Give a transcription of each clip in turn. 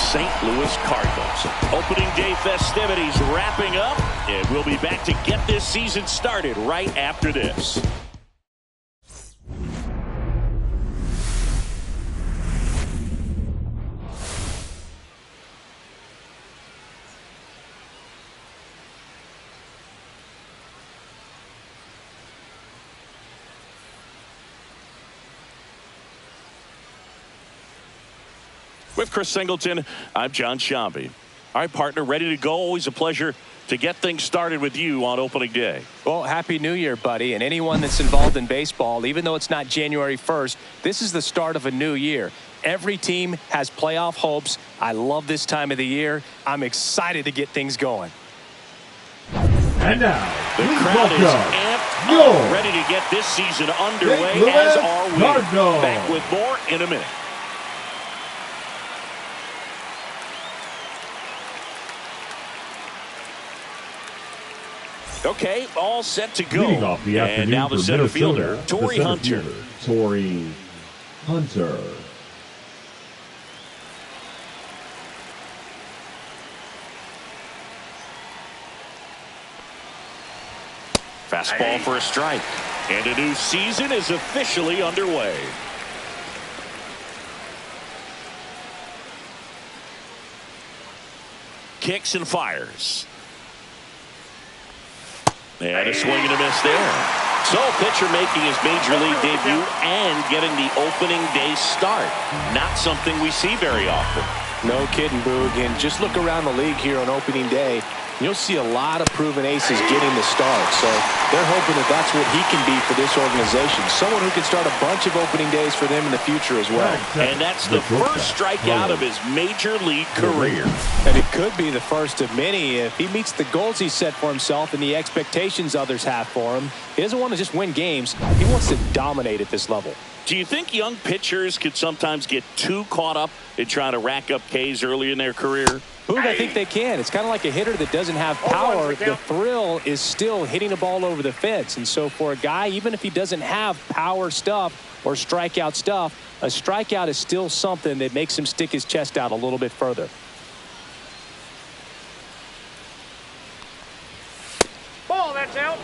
St. Louis Cardinals. Opening day festivities wrapping up, and we'll be back to get this season started right after this. With Chris Singleton, I'm John Shambi. All right, partner, ready to go. Always a pleasure to get things started with you on opening day. Well, Happy New Year, buddy. And anyone that's involved in baseball, even though it's not January 1st, this is the start of a new year. Every team has playoff hopes. I love this time of the year. I'm excited to get things going. And now, the crowd is amped up, ready to get this season underway, as are we. Cardinals. Back with more in a minute. Okay, all set to go. Leading off the afternoon and now the center fielder, Torrey Hunter. Torrey Hunter. Fastball for a strike. And a new season is officially underway. Kicks and fires. And a swing and a miss there. So pitcher making his major league debut and getting the opening day start. Not something we see very often. No kidding, Boog. And just look around the league here on opening day. You'll see a lot of proven aces getting the start. So they're hoping that that's what he can be for this organization. Someone who can start a bunch of opening days for them in the future as well. And that's the first strikeout of his major league career. And it could be the first of many if he meets the goals he set for himself and the expectations others have for him. He doesn't want to just win games. He wants to dominate at this level. Do you think young pitchers could sometimes get too caught up in trying to rack up Ks early in their career? Boog, I think they can. It's kind of like a hitter that doesn't have power. The thrill is still hitting the ball over the fence. And so for a guy, even if he doesn't have power stuff or strikeout stuff, a strikeout is still something that makes him stick his chest out a little bit further. Ball, that's out.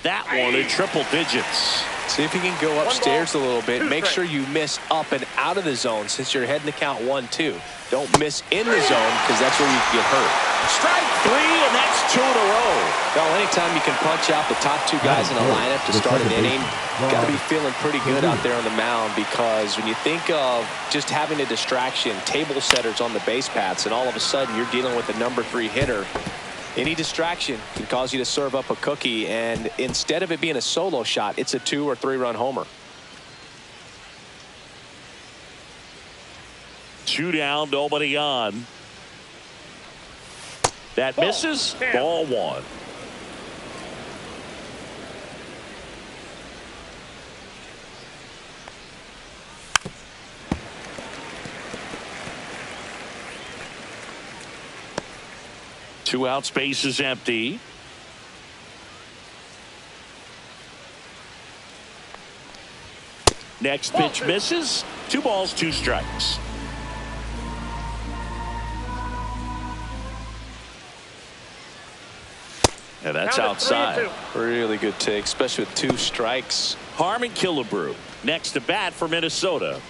That one in triple digits. See if you can go upstairs a little bit. Make sure you miss up and out of the zone since you're heading to count 1-2. Don't miss in the zone because that's where you can get hurt. Strike three, and that's two in a row. Well, anytime you can punch out the top two guys in a lineup to start an inning, you got to be feeling pretty good out there on the mound, because when you think of just having a distraction, table setters on the base paths, and all of a sudden you're dealing with a number 3 hitter, any distraction can cause you to serve up a cookie, and instead of it being a solo shot, it's a 2 or 3 run homer. 2 down, nobody on. That misses. Ball 1. Two out, space is empty. Next pitch misses. 2 balls, 2 strikes. And that's outside. Really good take, especially with 2 strikes. Harmon Killebrew next to bat for Minnesota.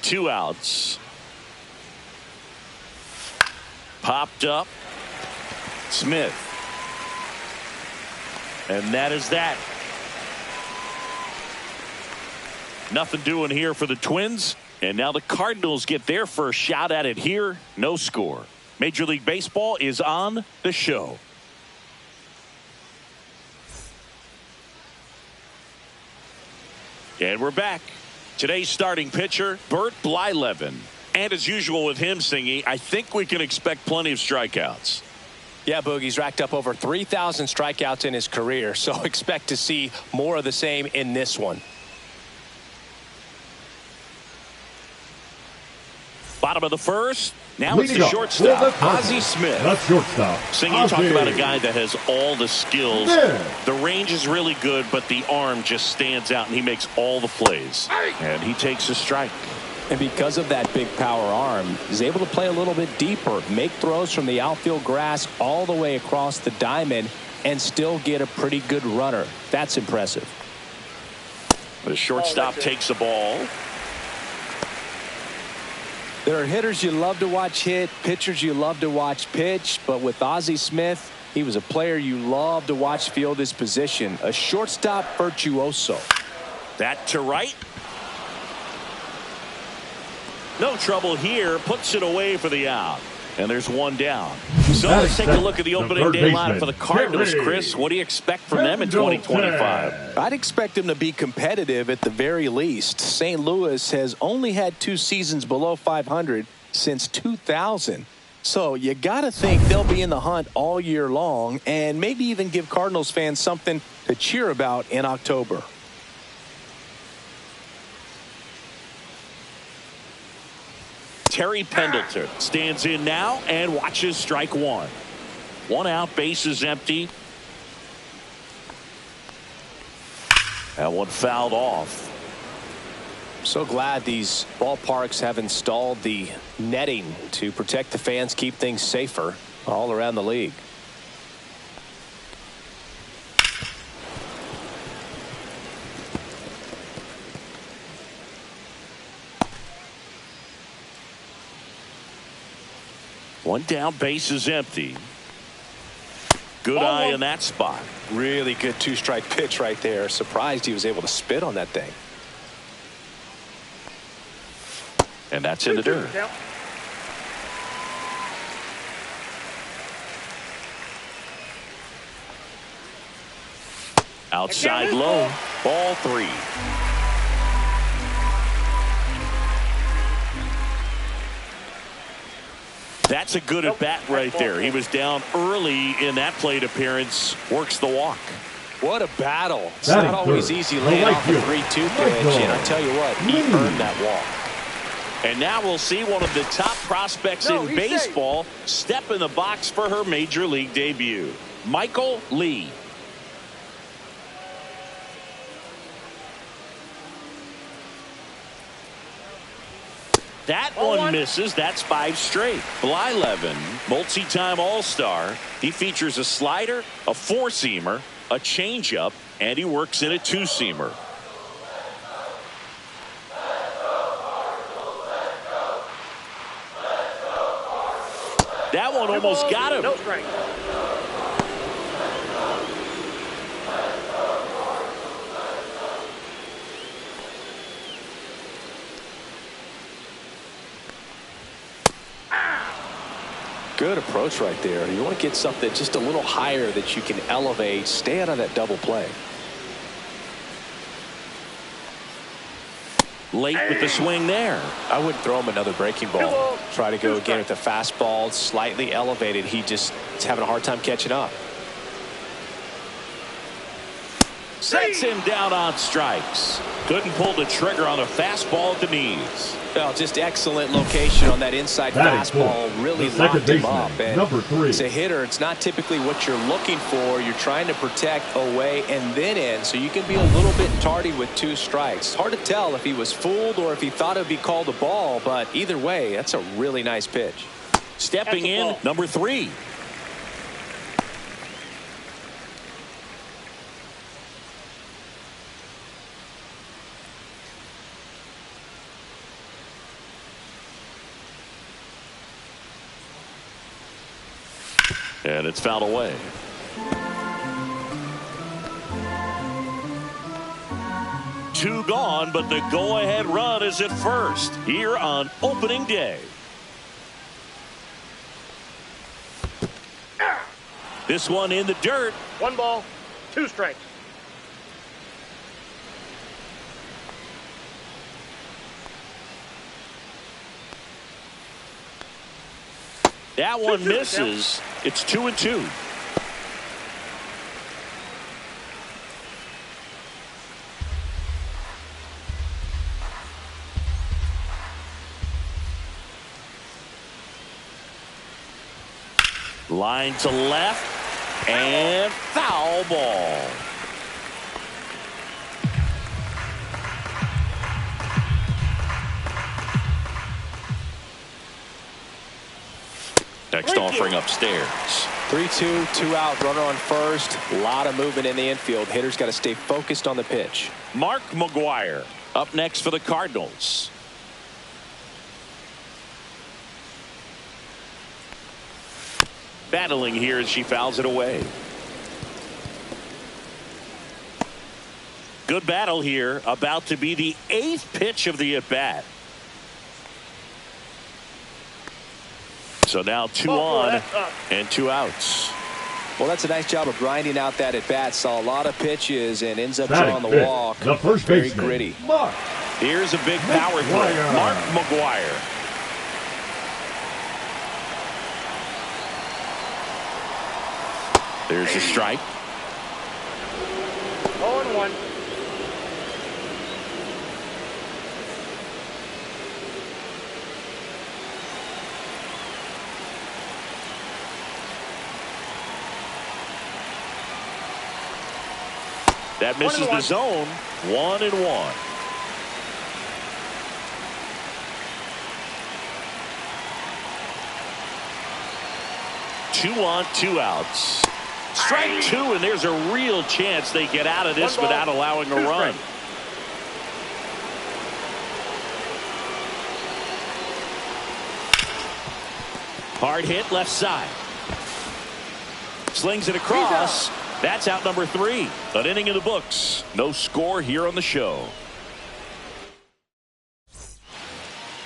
Two outs. Popped up. Smith. And that is that. Nothing doing here for the Twins. And now the Cardinals get their first shot at it here. No score. Major League Baseball is on the show. And we're back. Today's starting pitcher, Bert Blyleven. And as usual with him, Singy, I think we can expect plenty of strikeouts. Yeah, Boogie's racked up over 3,000 strikeouts in his career, so expect to see more of the same in this one. Bottom of the first, Now it's the shortstop, Ozzie Smith. The shortstop. Sing, you talk about a guy that has all the skills. The range is really good, but the arm just stands out, and he makes all the plays. And he takes a strike. And because of that big power arm, he's able to play a little bit deeper, make throws from the outfield grass all the way across the diamond, and still get a pretty good runner. That's impressive. The shortstop takes the ball. There are hitters you love to watch hit, pitchers you love to watch pitch, but with Ozzie Smith, he was a player you love to watch field his position, a shortstop virtuoso. That to right. No trouble here, puts it away for the out. And there's one down. So let's take a look at the opening day lineup for the Cardinals. Chris, what do you expect from them in 2025? I'd expect them to be competitive at the very least. St. Louis has only had 2 seasons below 500 since 2000. So you got to think they'll be in the hunt all year long and maybe even give Cardinals fans something to cheer about in October. Terry Pendleton stands in now and watches strike one. 1 out, bases empty. That one fouled off. So glad these ballparks have installed the netting to protect the fans, keep things safer all around the league. One down, base is empty. Good eye in that spot. Really good 2-strike pitch right there. Surprised he was able to spit on that thing. And that's in the dirt. Outside low, ball 3. That's a good at bat right there. He was down early in that plate appearance. Works the walk. What a battle. It's not always easy laying off a 3-2 pitch. And I tell you what, he earned that walk. And now we'll see one of the top prospects in baseball step in the box for her major league debut. Michael Lee. That one misses. That's 5 straight. Blyleven, multi-time All-Star. He features a slider, a 4-seamer, a changeup, and he works in a 2-seamer. That one almost got him. No strike. Good approach right there. You want to get something just a little higher that you can elevate. Stay out of that double play. Late with the swing there. I wouldn't throw him another breaking ball. Try to go again with the fastball. Slightly elevated. He just is having a hard time catching up. Sets him down on strikes. Couldn't pull the trigger on a fastball at the knees. Well, just excellent location on that inside fastball. Really locked him up. And number 3. As a hitter, it's not typically what you're looking for. You're trying to protect away and then in, so you can be a little bit tardy with 2 strikes. Hard to tell if he was fooled or if he thought it would be called a ball, but either way, that's a really nice pitch. Stepping in, number 3. And it's fouled away. Two gone, but the go-ahead run is at first here on opening day. This one in the dirt. 1 ball, 2 strikes. That one misses. It's 2-2. Line to left. And foul ball. Next offering upstairs. 3-2, 2 out, runner on first. A lot of movement in the infield. Hitters got to stay focused on the pitch. Mark McGuire up next for the Cardinals. Battling here as she fouls it away. Good battle here. About to be the 8th pitch of the at-bat. So now 2 on and 2 outs. Well, that's a nice job of grinding out that at-bat. Saw a lot of pitches and ends up drawing the walk. The first Very gritty. Mark. Here's a big power throw. Mark McGuire. There's a strike. 0-1. That misses the zone. 1-1. Two on, 2 outs. Strike 2, and there's a real chance they get out of this without allowing a run. Hard hit left side. Slings it across. That's out number 3. An inning in the books. No score here on the show.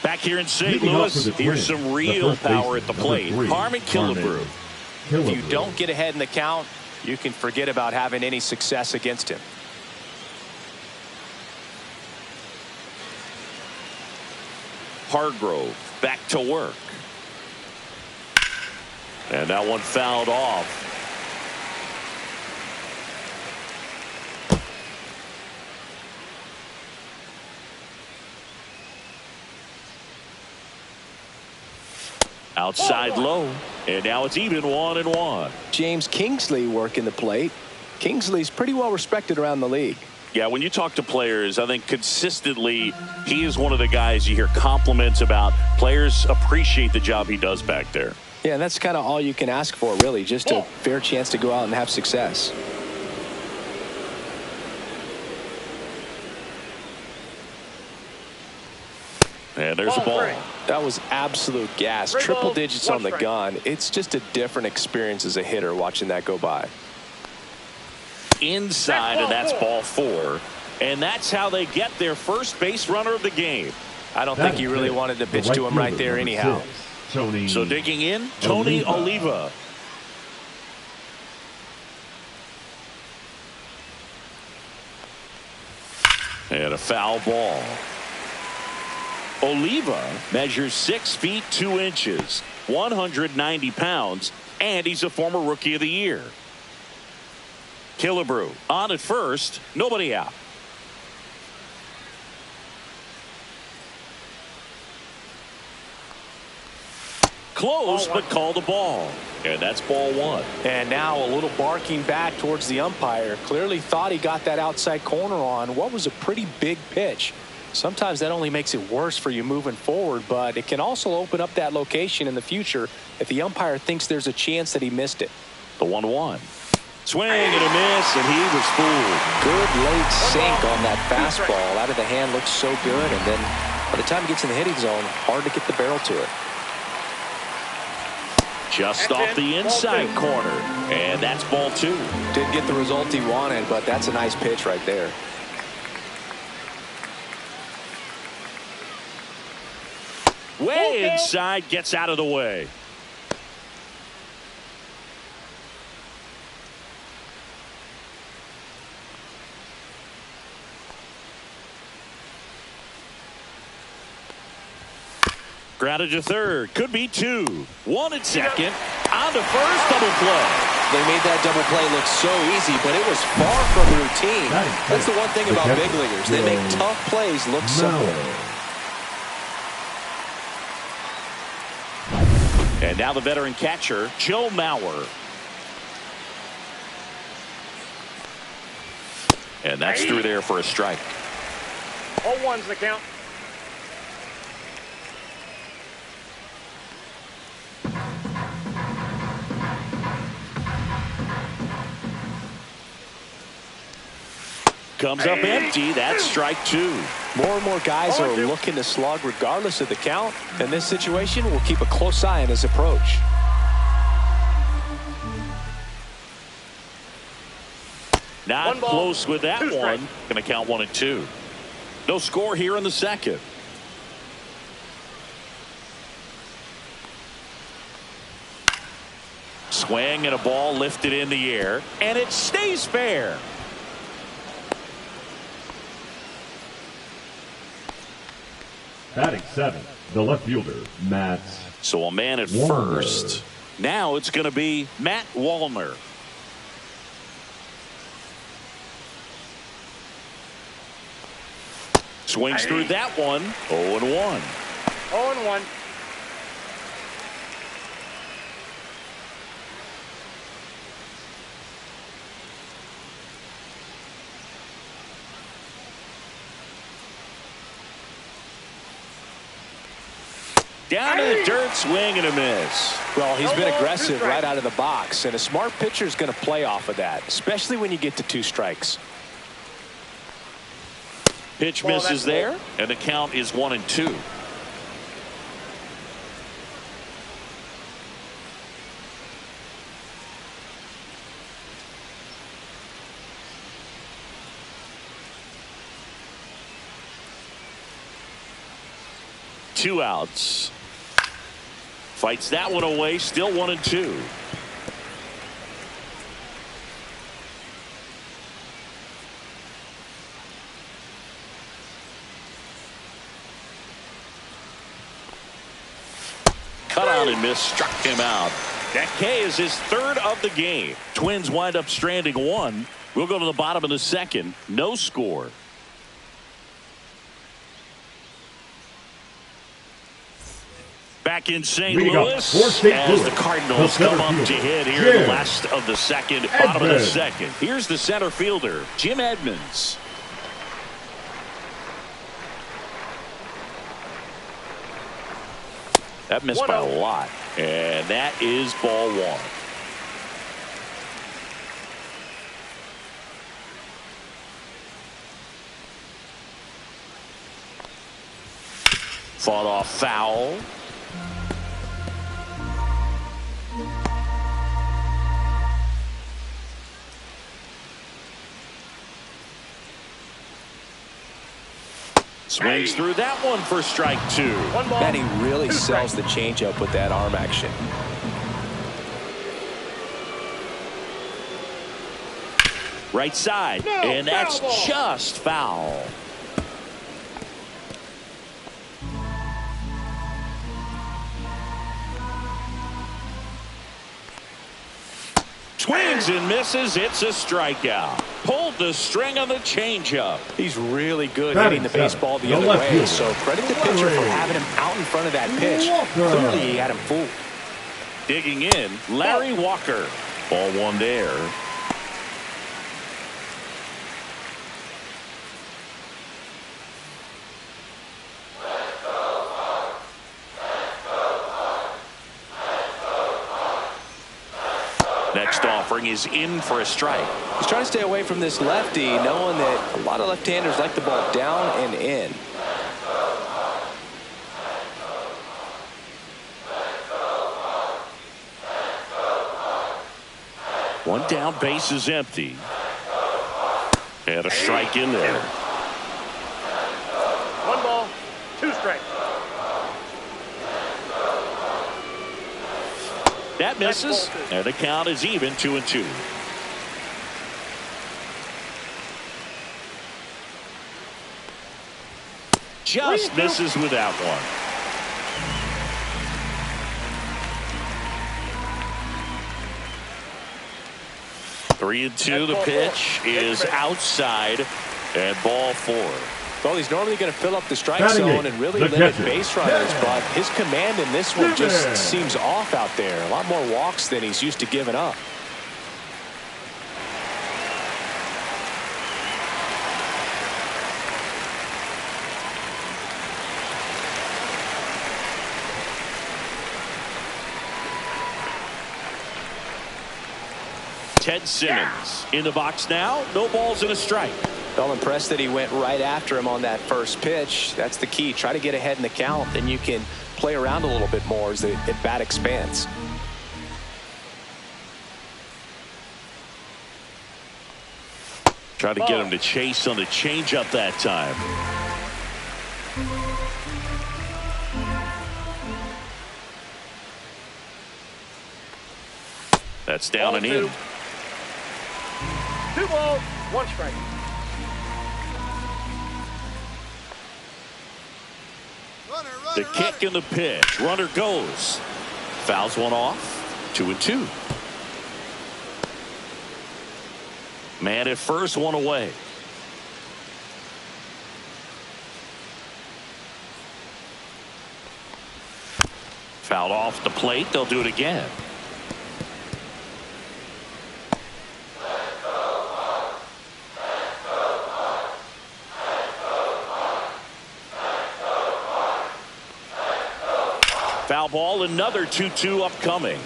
Back here in St. Louis, here's some real power at the plate. Harmon Killebrew. If you don't get ahead in the count, you can forget about having any success against him. Hargrove back to work. And that one fouled off. Outside low, and now it's even 1-1. James Kingsley working the plate. Kingsley's pretty well respected around the league. Yeah, when you talk to players, I think consistently he is one of the guys you hear compliments about. Players appreciate the job he does back there. Yeah, and that's kind of all you can ask for, really, just a fair chance to go out and have success. And there's a ball. That was absolute gas. Triple digits on the gun. It's just a different experience as a hitter watching that go by. Inside, and that's ball 4. And that's how they get their first base runner of the game. I don't think he really wanted to pitch to him right there anyhow. So digging in, Tony Oliva. And a foul ball. Oliva measures 6 feet 2 inches, 190 pounds, and he's a former Rookie of the Year. Killebrew on at first, nobody out. Close, but called a ball. And that's ball 1. And now a little barking back towards the umpire. Clearly thought he got that outside corner on what was a pretty big pitch. Sometimes that only makes it worse for you moving forward, but it can also open up that location in the future if the umpire thinks there's a chance that he missed it. The 1-1. Swing and a miss, and he was fooled. Good late sink on that fastball. Out of the hand looks so good, and then by the time he gets in the hitting zone, hard to get the barrel to it. Just off the inside corner, and that's ball 2. Didn't get the result he wanted, but that's a nice pitch right there. Way inside, gets out of the way. Grounded to third, could be 2. 1 at second, on to first, double play. They made that double play look so easy, but it was far from routine. That's the one thing about big leaguers. They make tough plays look simple. And now the veteran catcher, Joe Mauer. And that's through there for a strike. 0-1's the count. Comes up empty. That's strike 2. More and more guys are looking to slug regardless of the count. In this situation, we'll keep a close eye on his approach. Not close with that one. Going to count 1 and 2. No score here in the second. Swing and a ball lifted in the air. And it stays fair. Batting 7, the left fielder, Matt. So a man at first. Now it's going to be Matt Wallner. Swings through that one. 0-1. 0-1. Down to the dirt, swing and a miss. Well, he's been aggressive right out of the box, and a smart pitcher is going to play off of that, especially when you get to 2 strikes. Pitch misses there, and the count is 1 and 2. Two outs. Fights that one away, still 1 and 2. Cut on and miss, struck him out. That K is his 3rd of the game. Twins wind up stranding 1. We'll go to the bottom of the second. No score. Back in St. Louis as the Cardinals come up to hit here in the last of the second, bottom of the second. Here's the center fielder, Jim Edmonds. That missed by a lot. And that is ball 1. Fought off foul. Swings through that one for strike 2. Man, he really sells the changeup with that arm action. Right side, and that's just foul. Swings and misses. It's a strikeout. Pulled the string on the changeup. He's really good hitting the baseball the other way. So credit the pitcher for having him out in front of that pitch. Clearly he had him fooled. Digging in, Larry Walker. Ball 1 there. Next offering is in for a strike. He's trying to stay away from this lefty, knowing that a lot of left-handers like the ball down and in. One down, base is empty. And a strike in there. 1 ball, 2 strikes. That misses, and the count is even 2 and 2. Just misses with that one. Three and 2. The pitch is outside, and ball 4. Well, he's normally going to fill up the strike Batting zone eight, and really the limit catcher. base runners, but his command in this one just seems off out there. A lot more walks than he's used to giving up. Ted Simmons in the box now. No balls and a strike. Well, impressed that he went right after him on that first pitch. That's the key. Try to get ahead in the count, then you can play around a little bit more as the at-bat expands. Try to get him to chase on the changeup that time. That's down and in. 2 balls, 1 strike. The kick and the pitch. Runner goes. Fouls one off. 2-2. Man at first, one away. Fouled off the plate. They'll do it again. Foul ball, another 2-2 upcoming.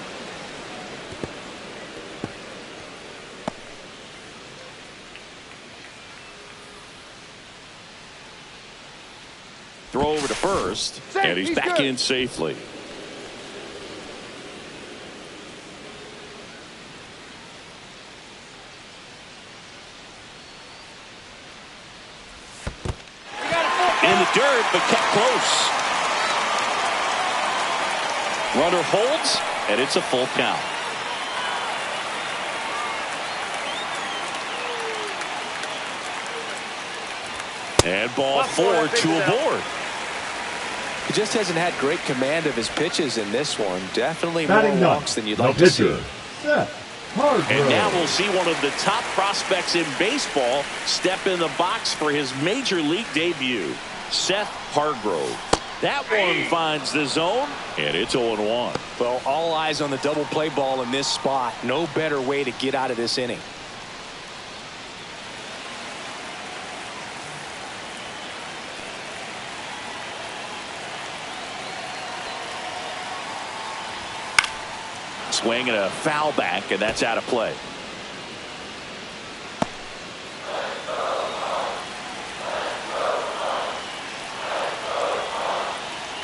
Throw over to first, and he's back in safely. In the dirt, but kept close. Runner holds, and it's a full count. And ball 4, 2 aboard. He just hasn't had great command of his pitches in this one. Definitely more Batting walks than you'd like to pitcher, see. Seth Hargrove. And now we'll see one of the top prospects in baseball step in the box for his major league debut. Seth Hargrove. That one finds the zone, and it's 0-1. Well, all eyes on the double play ball in this spot. No better way to get out of this inning. Swing and a foul back, and that's out of play.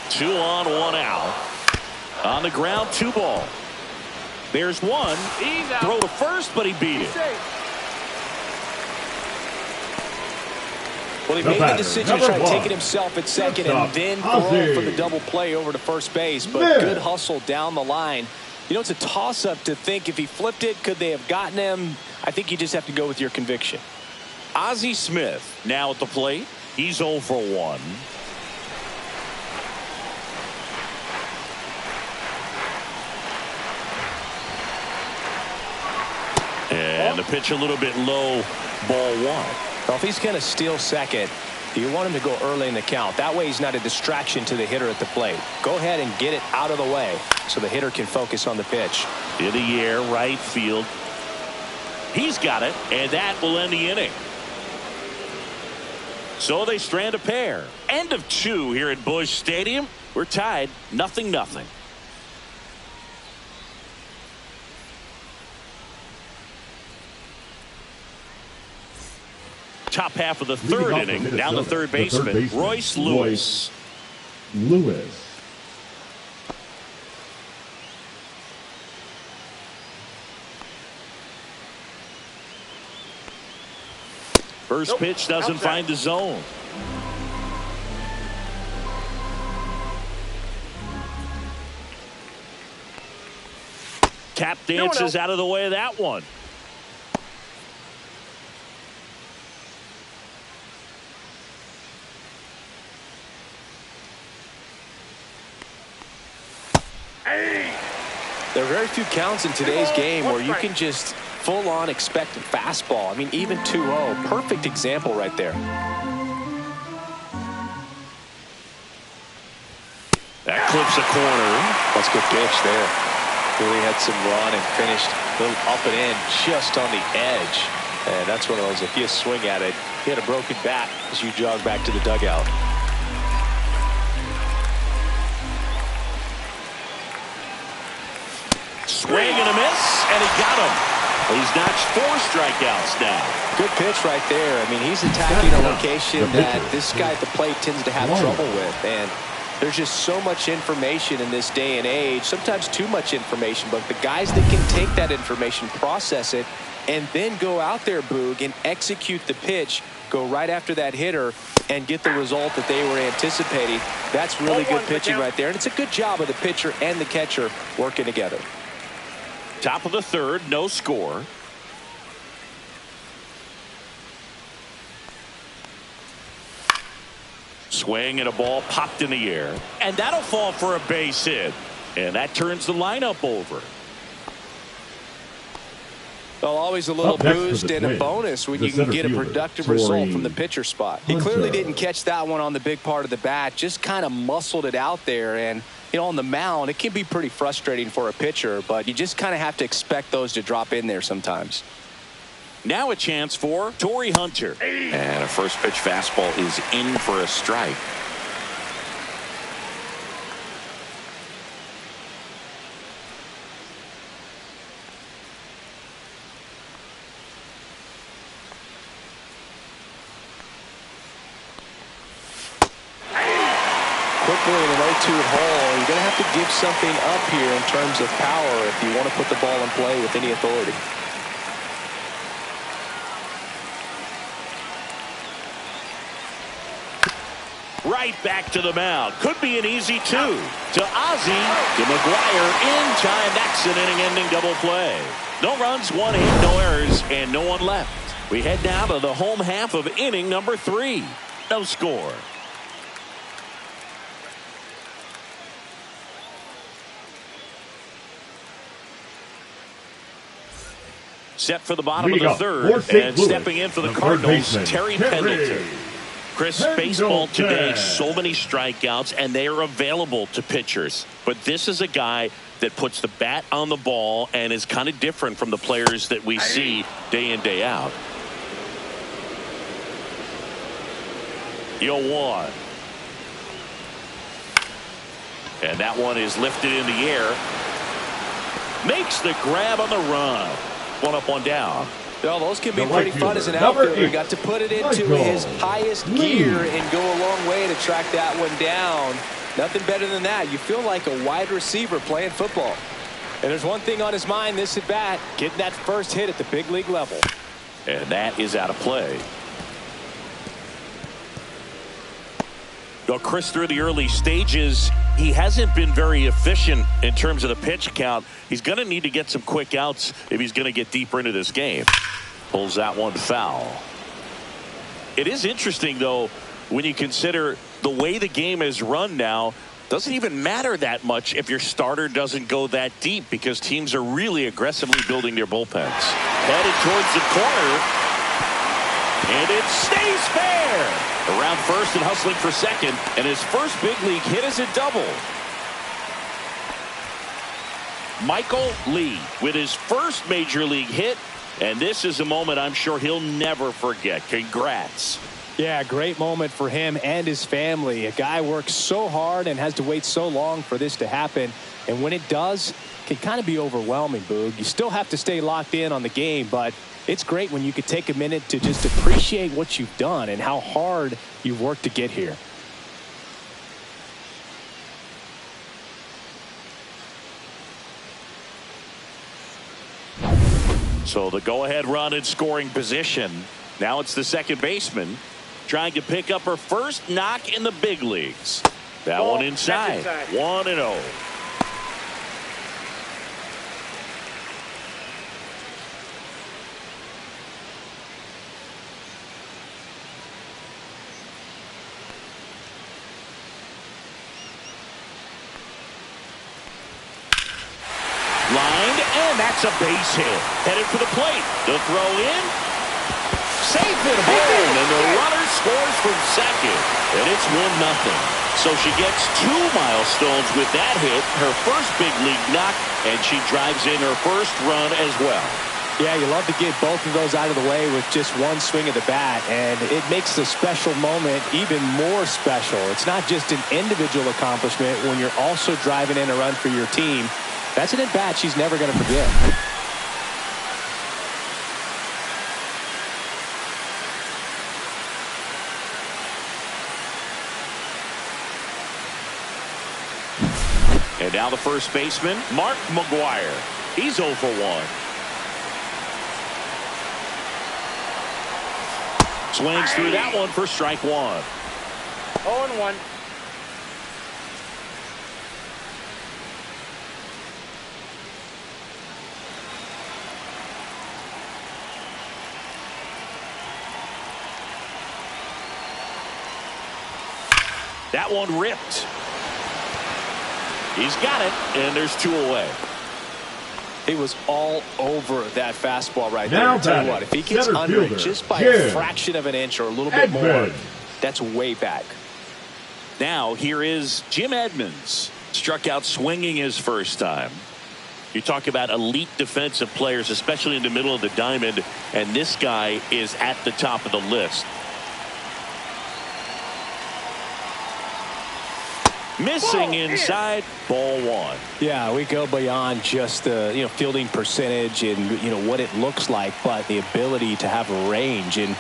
Two on, one out. On the ground, 2 ball. There's one. Throw to first, but he beat it. Well, he made the decision to try to take it himself at second and then throw for the double play over to first base. But good hustle down the line. You know, it's a toss-up to think if he flipped it, could they have gotten him? I think you just have to go with your conviction. Ozzie Smith now at the plate. He's 0 for 1. And the pitch a little bit low, ball 1. Well, if he's going to steal second, you want him to go early in the count. That way he's not a distraction to the hitter at the plate. Go ahead and get it out of the way so the hitter can focus on the pitch. In the air, right field. He's got it, and that will end the inning. So they strand a pair. End of 2 here at Busch Stadium. We're tied 0-0. Top half of the 3rd inning. Down the third baseman, Royce Lewis. First pitch doesn't find the zone. Tap dances out of the way of that one. There are very few counts in today's game where you can just full-on expect a fastball. I mean, even 2-0. Perfect example right there. flips a corner. That's a good pitch there. Really had some run and finished a little up and in just on the edge. And that's one of those, if you swing at it, you had a broken bat as you jog back to the dugout. Swing and a miss, and he got him. He's notched 4 strikeouts now. Good pitch right there. I mean, he's attacking a location that this guy at the plate tends to have trouble with. And there's just so much information in this day and age, sometimes too much information, but the guys that can take that information, process it, and then go out there, Boog, and execute the pitch, go right after that hitter, and get the result that they were anticipating. That's really good pitching right there. And it's a good job of the pitcher and the catcher working together. Top of the 3rd, no score. Swing and a ball popped in the air. And that'll fall for a base hit. And that turns the lineup over. Well, always a little boost and a bonus when you can get a productive result from the pitcher spot. He clearly didn't catch that one on the big part of the bat, just kind of muscled it out there. And, you know, on the mound, it can be pretty frustrating for a pitcher, but you just kind of have to expect those to drop in there sometimes. Now a chance for Torrey Hunter. And a first pitch fastball is in for a strike. Quickly in an 0-2 hole, you're going to have to give something up here in terms of power if you want to put the ball in play with any authority. Right back to the mound. Could be an easy 2. To Ozzie. To McGuire. In time. That's an inning-ending double play. No runs, 1 hit, no errors, and no one left. We head now to the home half of inning number 3. No score. Set for the bottom of the 3rd, and stepping in for the Cardinals, Terry Pendleton. Chris, baseball today, so many strikeouts, and they are available to pitchers. But this is a guy that puts the bat on the ball and is kind of different from the players that we see day in, day out. 0-1. And that one is lifted in the air. Makes the grab on the run. 1 up, 1 down. Well, those can be pretty fun as an outfielder. He got to put it into his highest gear and go a long way to track that one down. Nothing better than that. You feel like a wide receiver playing football. And there's one thing on his mind this at bat, getting that first hit at the big league level. And that is out of play. Well, Chris, through the early stages, he hasn't been very efficient in terms of the pitch count. He's going to need to get some quick outs if he's going to get deeper into this game. Pulls that one foul. It is interesting, though, when you consider the way the game is run now. Doesn't even matter that much if your starter doesn't go that deep, because teams are really aggressively building their bullpens. Headed towards the corner. And it stays fair. Around first and hustling for second, and his first big league hit is a double. Michael Lee with his first major league hit, and this is a moment I'm sure he'll never forget. Congrats. Yeah, great moment for him and his family. A guy works so hard and has to wait so long for this to happen, and when it does, it can kind of be overwhelming, Boog. You still have to stay locked in on the game, but it's great when you could take a minute to just appreciate what you've done and how hard you've worked to get here. So the go-ahead run in scoring position. Now it's the second baseman trying to pick up her first knock in the big leagues. That one inside. 1-0. And that's a base hit. Headed for the plate. The throw in. Safe at home. And the runner scores from second. And it's 1-0. So she gets 2 milestones with that hit, her first big league knock, and she drives in her first run as well. Yeah, you love to get both of those out of the way with just one swing of the bat, and it makes the special moment even more special. It's not just an individual accomplishment when you're also driving in a run for your team. That's an at-bat she's never going to forget. And now the first baseman, Mark McGwire. He's 0 for 1. Swings through that one for strike 1. 0-1. That one ripped. He's got it, and there's 2 away. He was all over that fastball right now there. Tell you what, if he gets under it just by a fraction of an inch or a little bit more, that's way back. Now here is Jim Edmonds. Struck out swinging his first time. You talk about elite defensive players, especially in the middle of the diamond, and this guy is at the top of the list. Missing inside, ball 1. Yeah, we go beyond just the fielding percentage and what it looks like, but the ability to have range and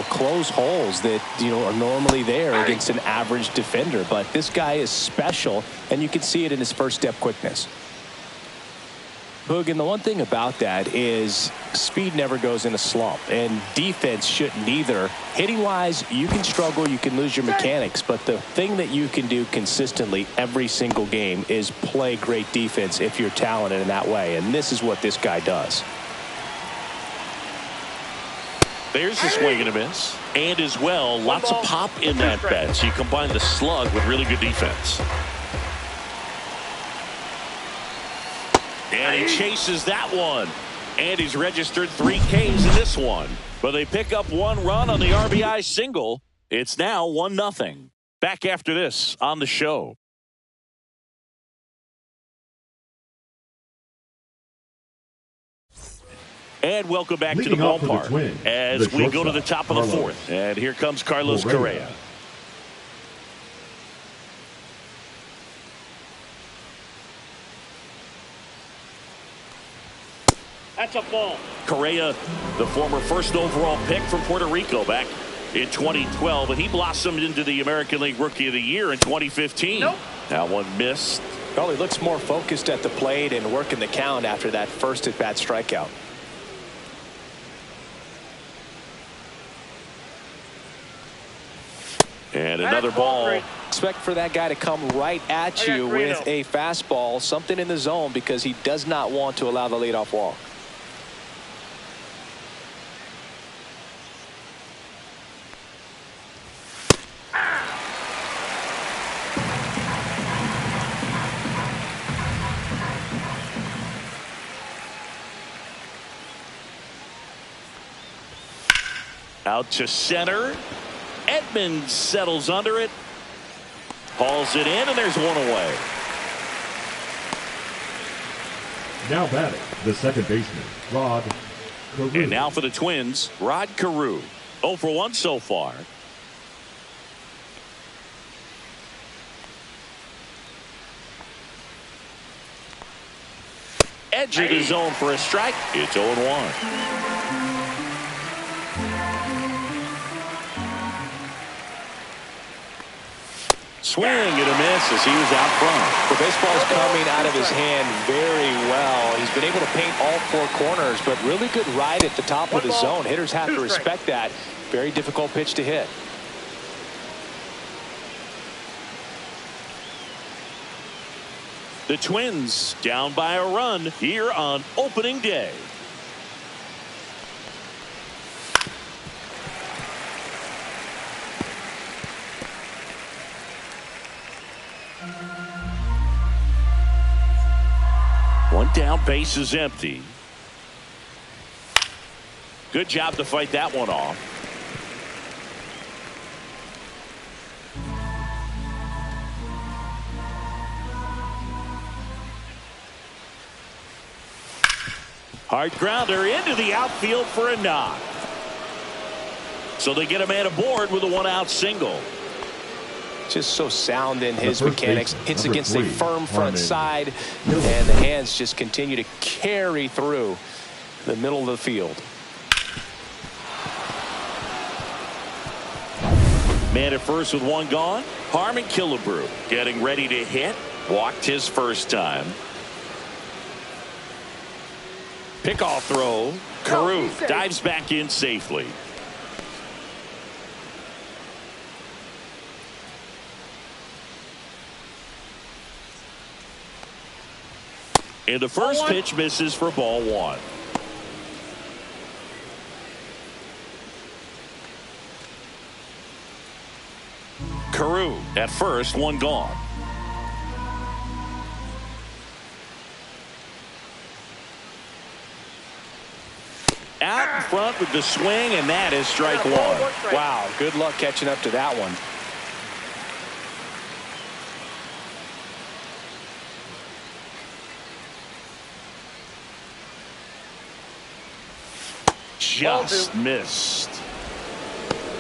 close holes that are normally there against an average defender. But this guy is special, and you can see it in his first step quickness. Boog, and the one thing about that is speed never goes in a slump, and defense shouldn't either. Hitting wise, you can struggle, you can lose your mechanics, but the thing that you can do consistently every single game is play great defense if you're talented in that way, and this is what this guy does. There's a swing and a miss, and as well, lots of pop in that bat. So you combine the slug with really good defense. And he chases that one. And he's registered 3 Ks in this one. But they pick up 1 run on the RBI single. It's now 1-0. Back after this on the show. And welcome back to the ballpark as we go to the top of the 4th. And here comes Carlos Correa. That's a ball. Correa, the former first overall pick from Puerto Rico back in 2012, and he blossomed into the American League Rookie of the Year in 2015. Nope. That one missed. Well, he looks more focused at the plate and working the count after that first at-bat strikeout. And another ball. Expect for that guy to come right at you with a fastball, something in the zone, because he does not want to allow the leadoff walk. Out to center. Edmonds settles under it. Hauls it in, and there's 1 away. Now batting, the second baseman, Rod Carew. And now for the Twins, Rod Carew. 0 for 1 so far. Edge of the zone for a strike. It's 0-1. Swing and a miss as he was out front. The baseball's coming out of his hand very well. He's been able to paint all 4 corners, but really good ride at the top of the zone. Hitters have to respect that. Very difficult pitch to hit. The Twins down by a run here on opening day. One down, base is empty. Good job to fight that one off. Hard grounder into the outfield for a knock. So they get a man aboard with a one-out single. Just so sound in his mechanics. Hits against a firm front side, and the hands just continue to carry through the middle of the field. Man at first with one gone. Harmon Killebrew getting ready to hit. Walked his first time. Pickoff throw. Carew dives back in safely. And the first pitch misses for ball one. Carew at first, one gone. Out in front with the swing, and that is strike one. Wow, good luck catching up to that one. Just missed.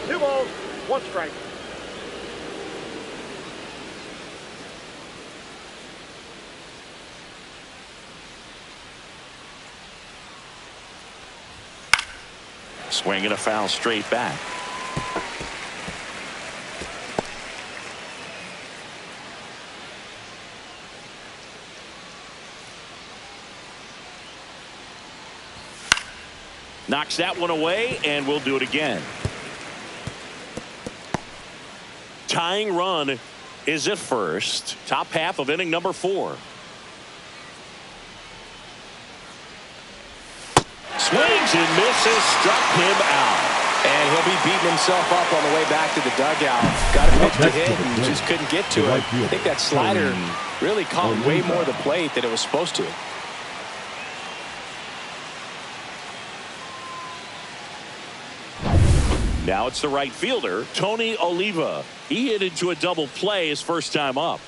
2 balls, 1 strike. Swing and a foul straight back. Knocks that one away, and we'll do it again. Tying run is at first. Top half of inning number 4. Swings and misses, struck him out. And he'll be beating himself up on the way back to the dugout. Got a pitch to hit and just couldn't get to it. I think that slider really caught way more of the plate than it was supposed to. Now it's the right fielder, Tony Oliva. He hit into a double play his first time up.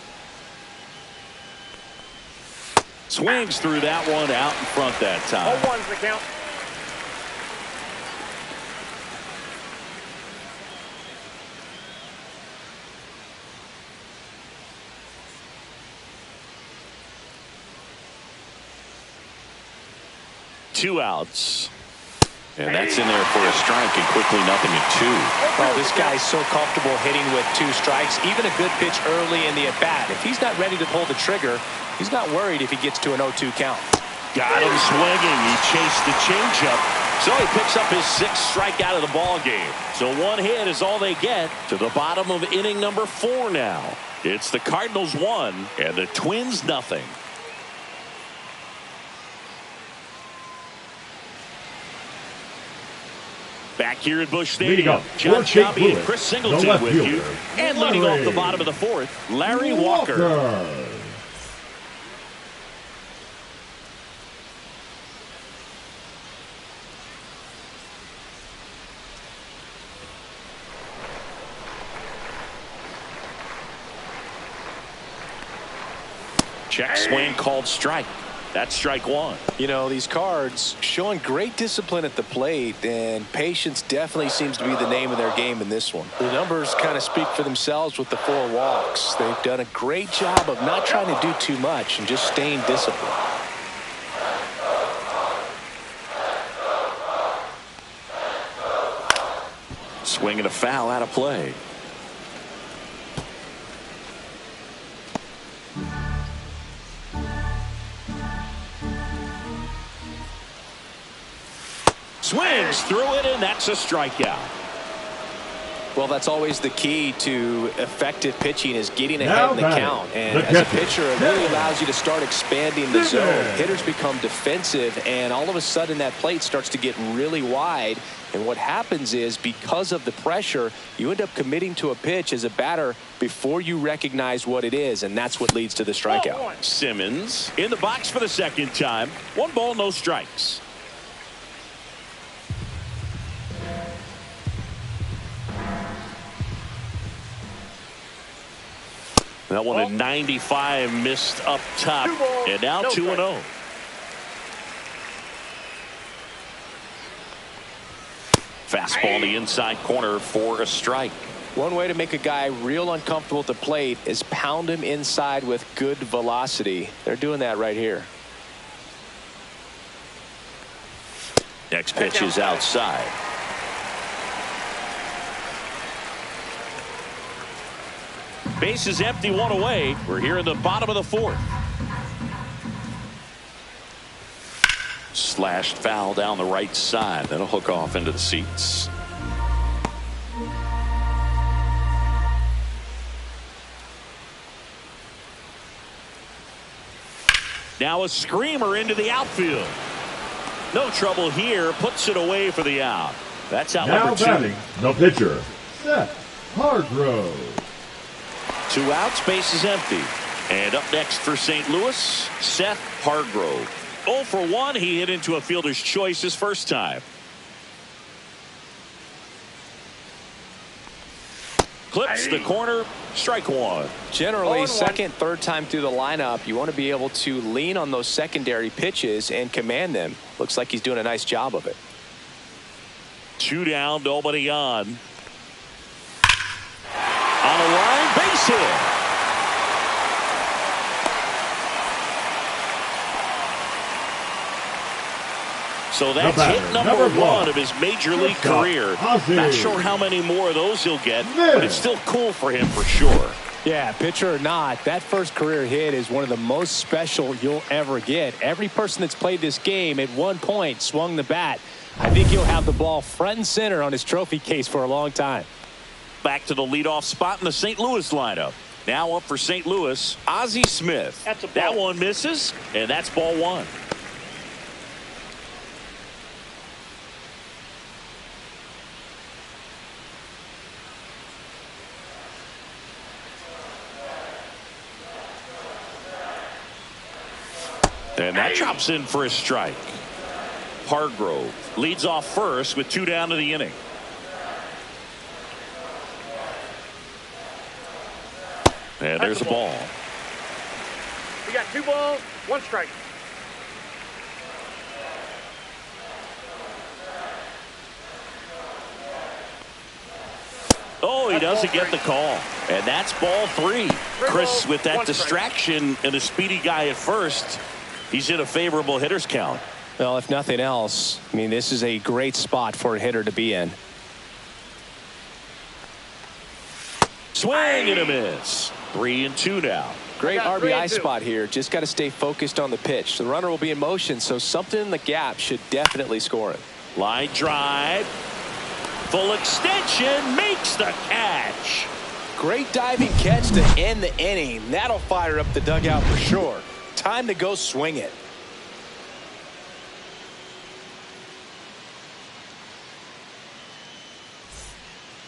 Swings through that one out in front that time. 0-1's the count. Two outs. And that's in there for a strike, and quickly 0-2. Well, this guy's so comfortable hitting with 2 strikes. Even a good pitch early in the at-bat. If he's not ready to pull the trigger, he's not worried if he gets to an 0-2 count. Got him swinging. He chased the changeup. So he picks up his 6th strikeout of the ball game. So 1 hit is all they get to the bottom of inning number 4 now. It's the Cardinals 1 and the Twins 0. Back here at Busch Stadium, John Shabby and Chris Singleton with you. And leading off the bottom of the 4th, Larry Walker. Check swing called strike. That's strike 1. You know, these Cards showing great discipline at the plate, and patience definitely seems to be the name of their game in this one. The numbers kind of speak for themselves with the 4 walks. They've done a great job of not trying to do too much and just staying disciplined. Swing and a foul out of play. Swings through it, and that's a strikeout. Well, that's always the key to effective pitching, is getting ahead in the count. And as a pitcher, it really allows you to start expanding the zone. Hitters become defensive, and all of a sudden that plate starts to get really wide. And what happens is, because of the pressure, you end up committing to a pitch as a batter before you recognize what it is, and that's what leads to the strikeout. Simmons in the box for the 2nd time. 1 ball, no strikes. That one at 95 missed up top, and now 2-0. Fastball in the inside corner for a strike. One way to make a guy real uncomfortable at the plate is pound him inside with good velocity. They're doing that right here. Next pitch is outside. Base is empty, one away. We're here in the bottom of the fourth. Slashed foul down the right side. That'll hook off into the seats. Now a screamer into the outfield. No trouble here. Puts it away for the out. That's out Now number 2. batting, the pitcher, Seth Hargrove. 2 outs, base is empty. And up next for St. Louis, Seth Hargrove. 0 for 1. He hit into a fielder's choice his first time. Clips the corner. Strike 1. Generally, second, third time through the lineup, you want to be able to lean on those secondary pitches and command them. Looks like he's doing a nice job of it. 2 down, nobody on. On a line, base hit. So that's hit number 1 of his major league career. Not sure how many more of those he'll get, but it's still cool for him for sure. Yeah, pitcher or not, that first career hit is one of the most special you'll ever get. Every person that's played this game at one point swung the bat. I think he'll have the ball front and center on his trophy case for a long time. Back to the leadoff spot in the St. Louis lineup. Now up for St. Louis, Ozzie Smith. That one misses, and that's ball 1. And that drops in for a strike. Hargrove leads off first with 2 down to the inning. And there's a ball. We got 2 balls, 1 strike. Oh, he doesn't get the call. And that's ball 3. Chris, with that distraction and a speedy guy at first, he's in a favorable hitter's count. Well, if nothing else, I mean, this is a great spot for a hitter to be in. Swing and a miss. 3-2 now. Great RBI spot here. Just got to stay focused on the pitch. The runner will be in motion, so something in the gap should definitely score it. Line drive. Full extension. Makes the catch. Great diving catch to end the inning. That'll fire up the dugout for sure. Time to go swing it.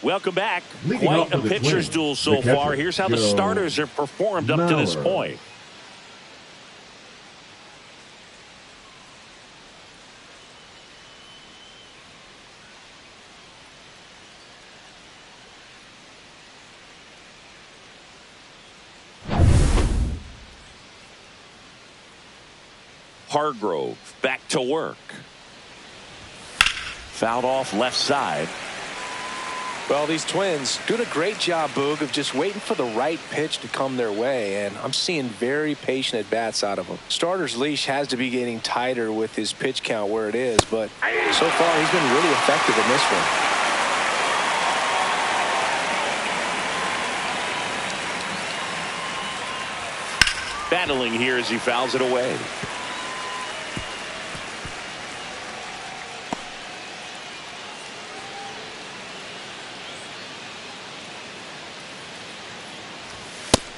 Welcome back. Leading off Quite a for the pitcher's Twins, duel so the catcher, far. Here's how the Joe starters have performed up to this Mauer. point. Hargrove back to work. Fouled off left side. Well, these Twins doing a great job, Boog, of just waiting for the right pitch to come their way, and I'm seeing very patient at-bats out of them. Starter's leash has to be getting tighter with his pitch count where it is, but so far he's been really effective in this one. Battling here as he fouls it away.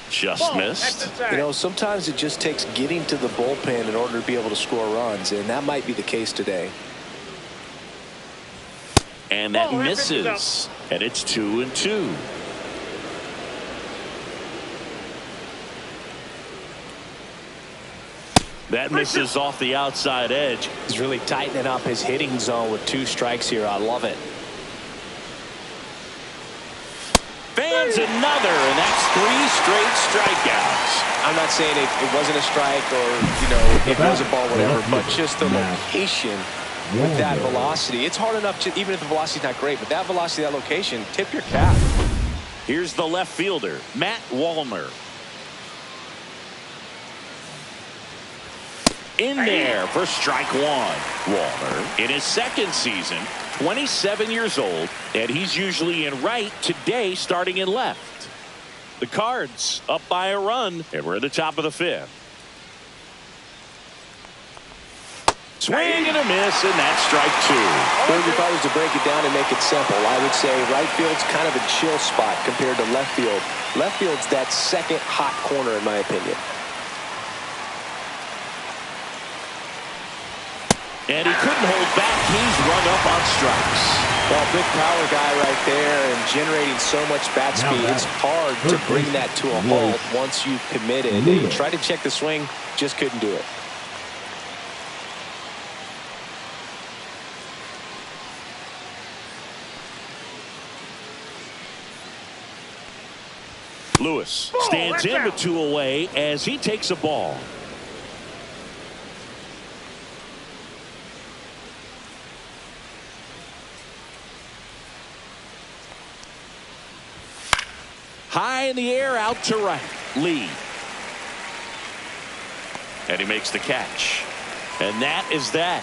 Just missed. You know, sometimes it just takes getting to the bullpen in order to be able to score runs, and that might be the case today. And that misses. And it's 2-2. That misses off the outside edge. He's really tightening up his hitting zone with 2 strikes here. I love it. Fans another, and that's 3 straight strikeouts. I'm not saying it wasn't a strike or, you know, it was a ball, whatever, but just the location with that velocity. It's hard enough to, even if the velocity's not great, but that velocity, that location, tip your cap. Here's the left fielder, Matt Wallner. In there for strike one. Wallner in his second season, 27 years old, and he's usually in right, today starting in left. The Cards up by a run, and we're at the top of the fifth. Swing and a miss, and that's strike two. Well, if I was to break it down and make it simple, I would say right field's kind of a chill spot compared to left field. Left field's that second hot corner, in my opinion. And he couldn't hold back. He's rung up on strikes. Well, big power guy right there and generating so much bat speed. It's hard to bring that to a halt once you've committed. He tried to check the swing, just couldn't do it. Lewis stands in with two away as he takes a ball. High in the air, out to right. Lee. And he makes the catch. And that is that.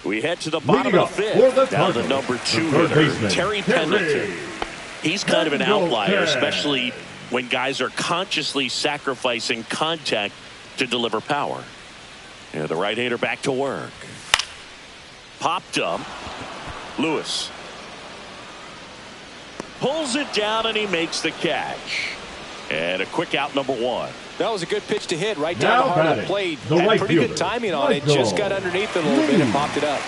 We head to the bottom of the fifth. Down to number 2 hitter, Terry Pendleton. He's kind of an outlier, especially when guys are consciously sacrificing contact to deliver power. Yeah, the right-hander back to work. Popped up. Lewis pulls it down, and he makes the catch. And a quick out, number 1. That was a good pitch to hit right down the heart of the plate. Had pretty good timing on it. Just got underneath it a little bit and popped it up.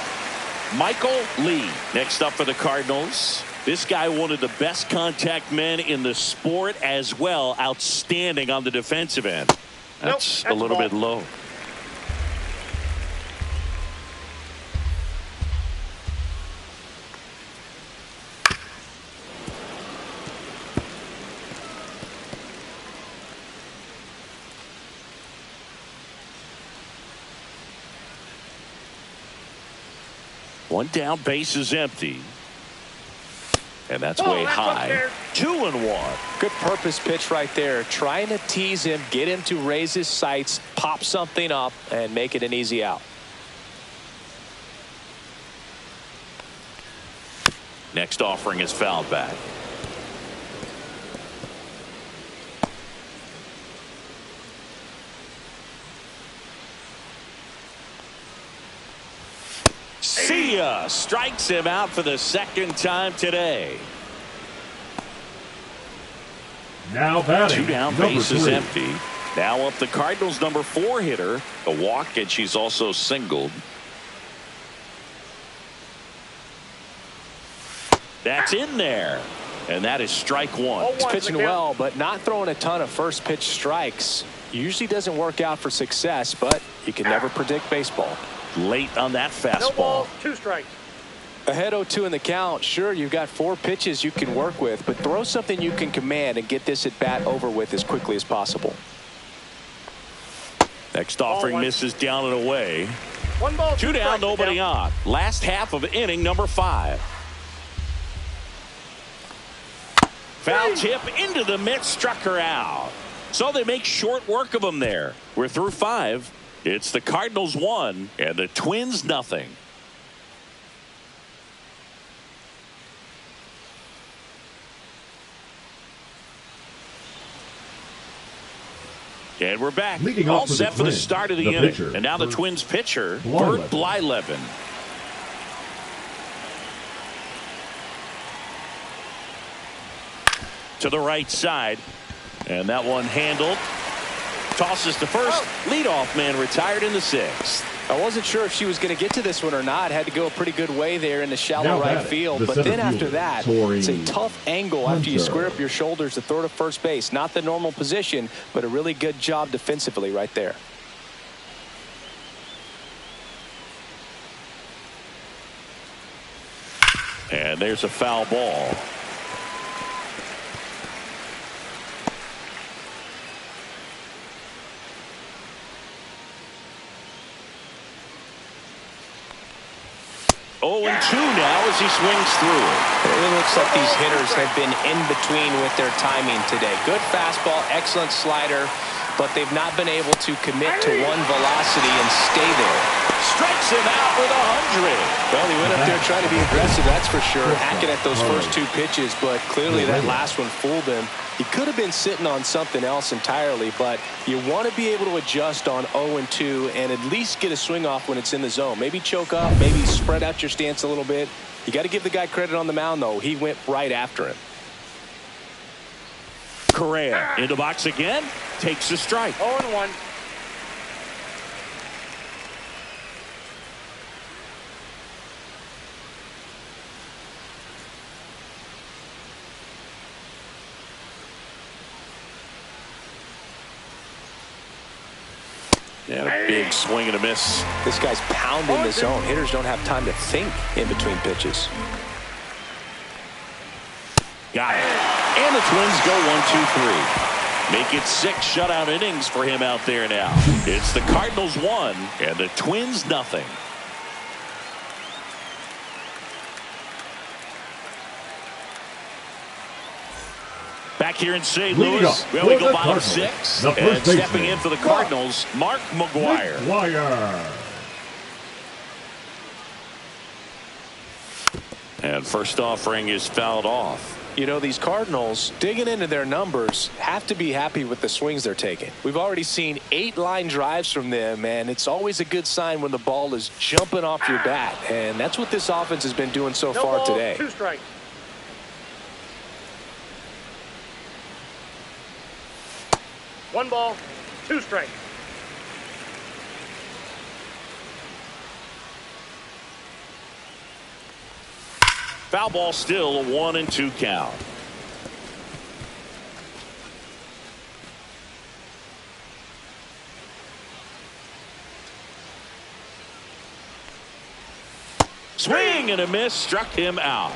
Michael Lee next up for the Cardinals. This guy, one of the best contact men in the sport as well. Outstanding on the defensive end. That's a little bit low. One down, base is empty. And that's way high. 2-1. Good purpose pitch right there. Trying to tease him, get him to raise his sights, pop something up, and make it an easy out. Next offering is fouled back. See ya. Strikes him out for the second time today. Now batting. 2 down, base is empty. Now up the Cardinals' number 4 hitter. A walk, and she's also singled. That's in there. And that is strike 1. He's pitching well, but not throwing a ton of first pitch strikes. Usually doesn't work out for success, but you can never predict baseball. Late on that fastball. No balls, 2 strikes. Ahead 0-2 in the count. Sure, you've got 4 pitches you can work with, but throw something you can command and get this at bat over with as quickly as possible. Next offering misses down and away. 1 ball, 2 down, nobody on. Last half of inning number 5. Foul tip into the mitt, struck her out. So they make short work of them there. We're through 5. It's the Cardinals 1 and the Twins nothing. And we're back. All set for the start of the inning. And now the Twins pitcher, Bert Blyleven. To the right side. And that one handled. Tosses to first. Leadoff man retired in the 6th. I wasn't sure if she was going to get to this one or not. Had to go a pretty good way there in the shallow right field. But then after that, it's a tough angle after you square up your shoulders to throw to first base. Not the normal position, but a really good job defensively right there. And there's a foul ball. Oh, and 2 now as he swings through it. It looks like these hitters have been in between with their timing today. Good fastball, excellent slider, but they've not been able to commit to one velocity and stay there. Strikes him out with 100. Well, he went up there trying to be aggressive, that's for sure, hacking at those first 2 pitches, but clearly that last one fooled him. He could have been sitting on something else entirely, but you want to be able to adjust on 0-2 and at least get a swing off when it's in the zone. Maybe choke up, maybe spread out your stance a little bit. You got to give the guy credit on the mound, though. He went right after him. Correa into box again, takes a strike. 0-1. And a big swing and a miss. This guy's pounding the zone. Hitters don't have time to think in between pitches. Got it. And the Twins go 1-2-3. Make it 6 shutout innings for him out there now. It's the Cardinals 1 and the Twins nothing. Back here in St. Louis, well, we go bottom 6. And stepping in for the Cardinals, Mark McGwire. And first offering is fouled off. You know, these Cardinals, digging into their numbers, have to be happy with the swings they're taking. We've already seen 8 line drives from them, and it's always a good sign when the ball is jumping off your bat. And that's what this offense has been doing so far today. 2 strikes. One ball, 2 strikes. Foul ball, still a 1-2 count. Swing and a miss, struck him out.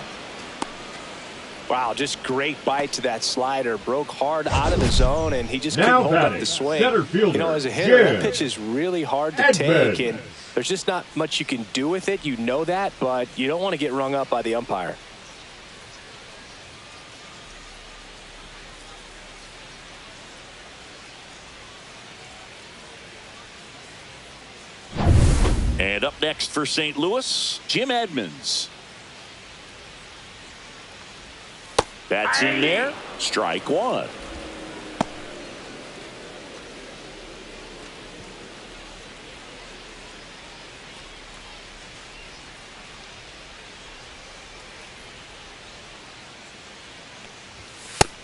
Wow, just great bite to that slider. Broke hard out of the zone, and he just couldn't hold up the swing. You know, as a hitter, that pitch is really hard to take, and there's just not much you can do with it. You know that, but you don't want to get rung up by the umpire. And up next for St. Louis, Jim Edmonds. That's in there. Strike 1.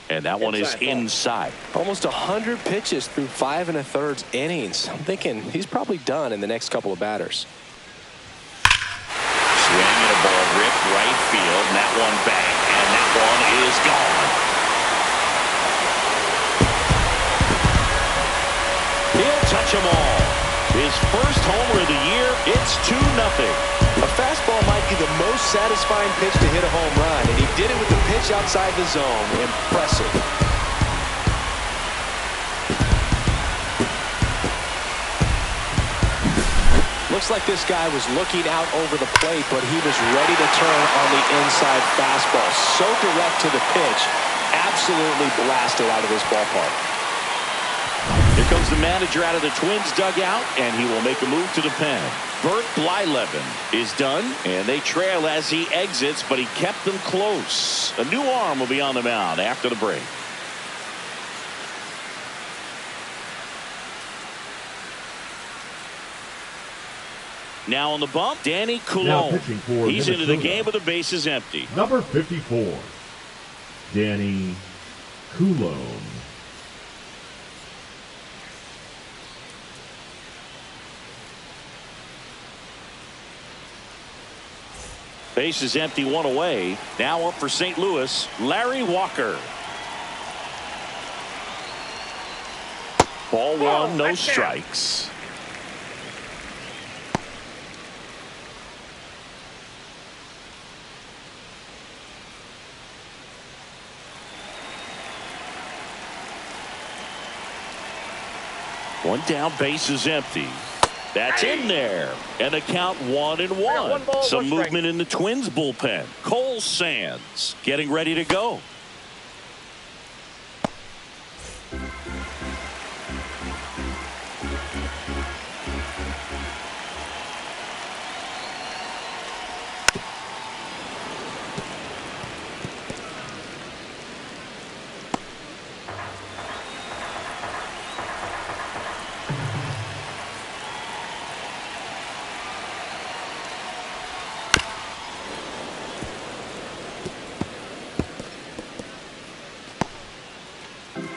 And that one is inside. Almost 100 pitches through 5 1/3 innings. I'm thinking he's probably done in the next couple of batters. Swing and a ball ripped right field, and that one back, and that one is gone. He'll touch them all. His first homer of the year. It's 2-0. A fastball might be the most satisfying pitch to hit a home run, and he did it with the pitch outside the zone. Impressive. Looks like this guy was looking out over the plate, but he was ready to turn on the inside fastball. So direct to the pitch. Absolutely blasted out of this ballpark. Here comes the manager out of the Twins dugout, and he will make a move to the pen. Bert Blyleven is done, and they trail as he exits, but he kept them close. A new arm will be on the mound after the break. Now on the bump, Danny Coulombe. He's into the game with the bases empty. Number 54, Danny Coulombe. Bases empty, 1 away. Now up for St. Louis, Larry Walker. Ball 1, no strikes. One down, base is empty. That's in there. And the count 1-1. One ball, Some one strike. movement in the Twins bullpen. Cole Sands getting ready to go.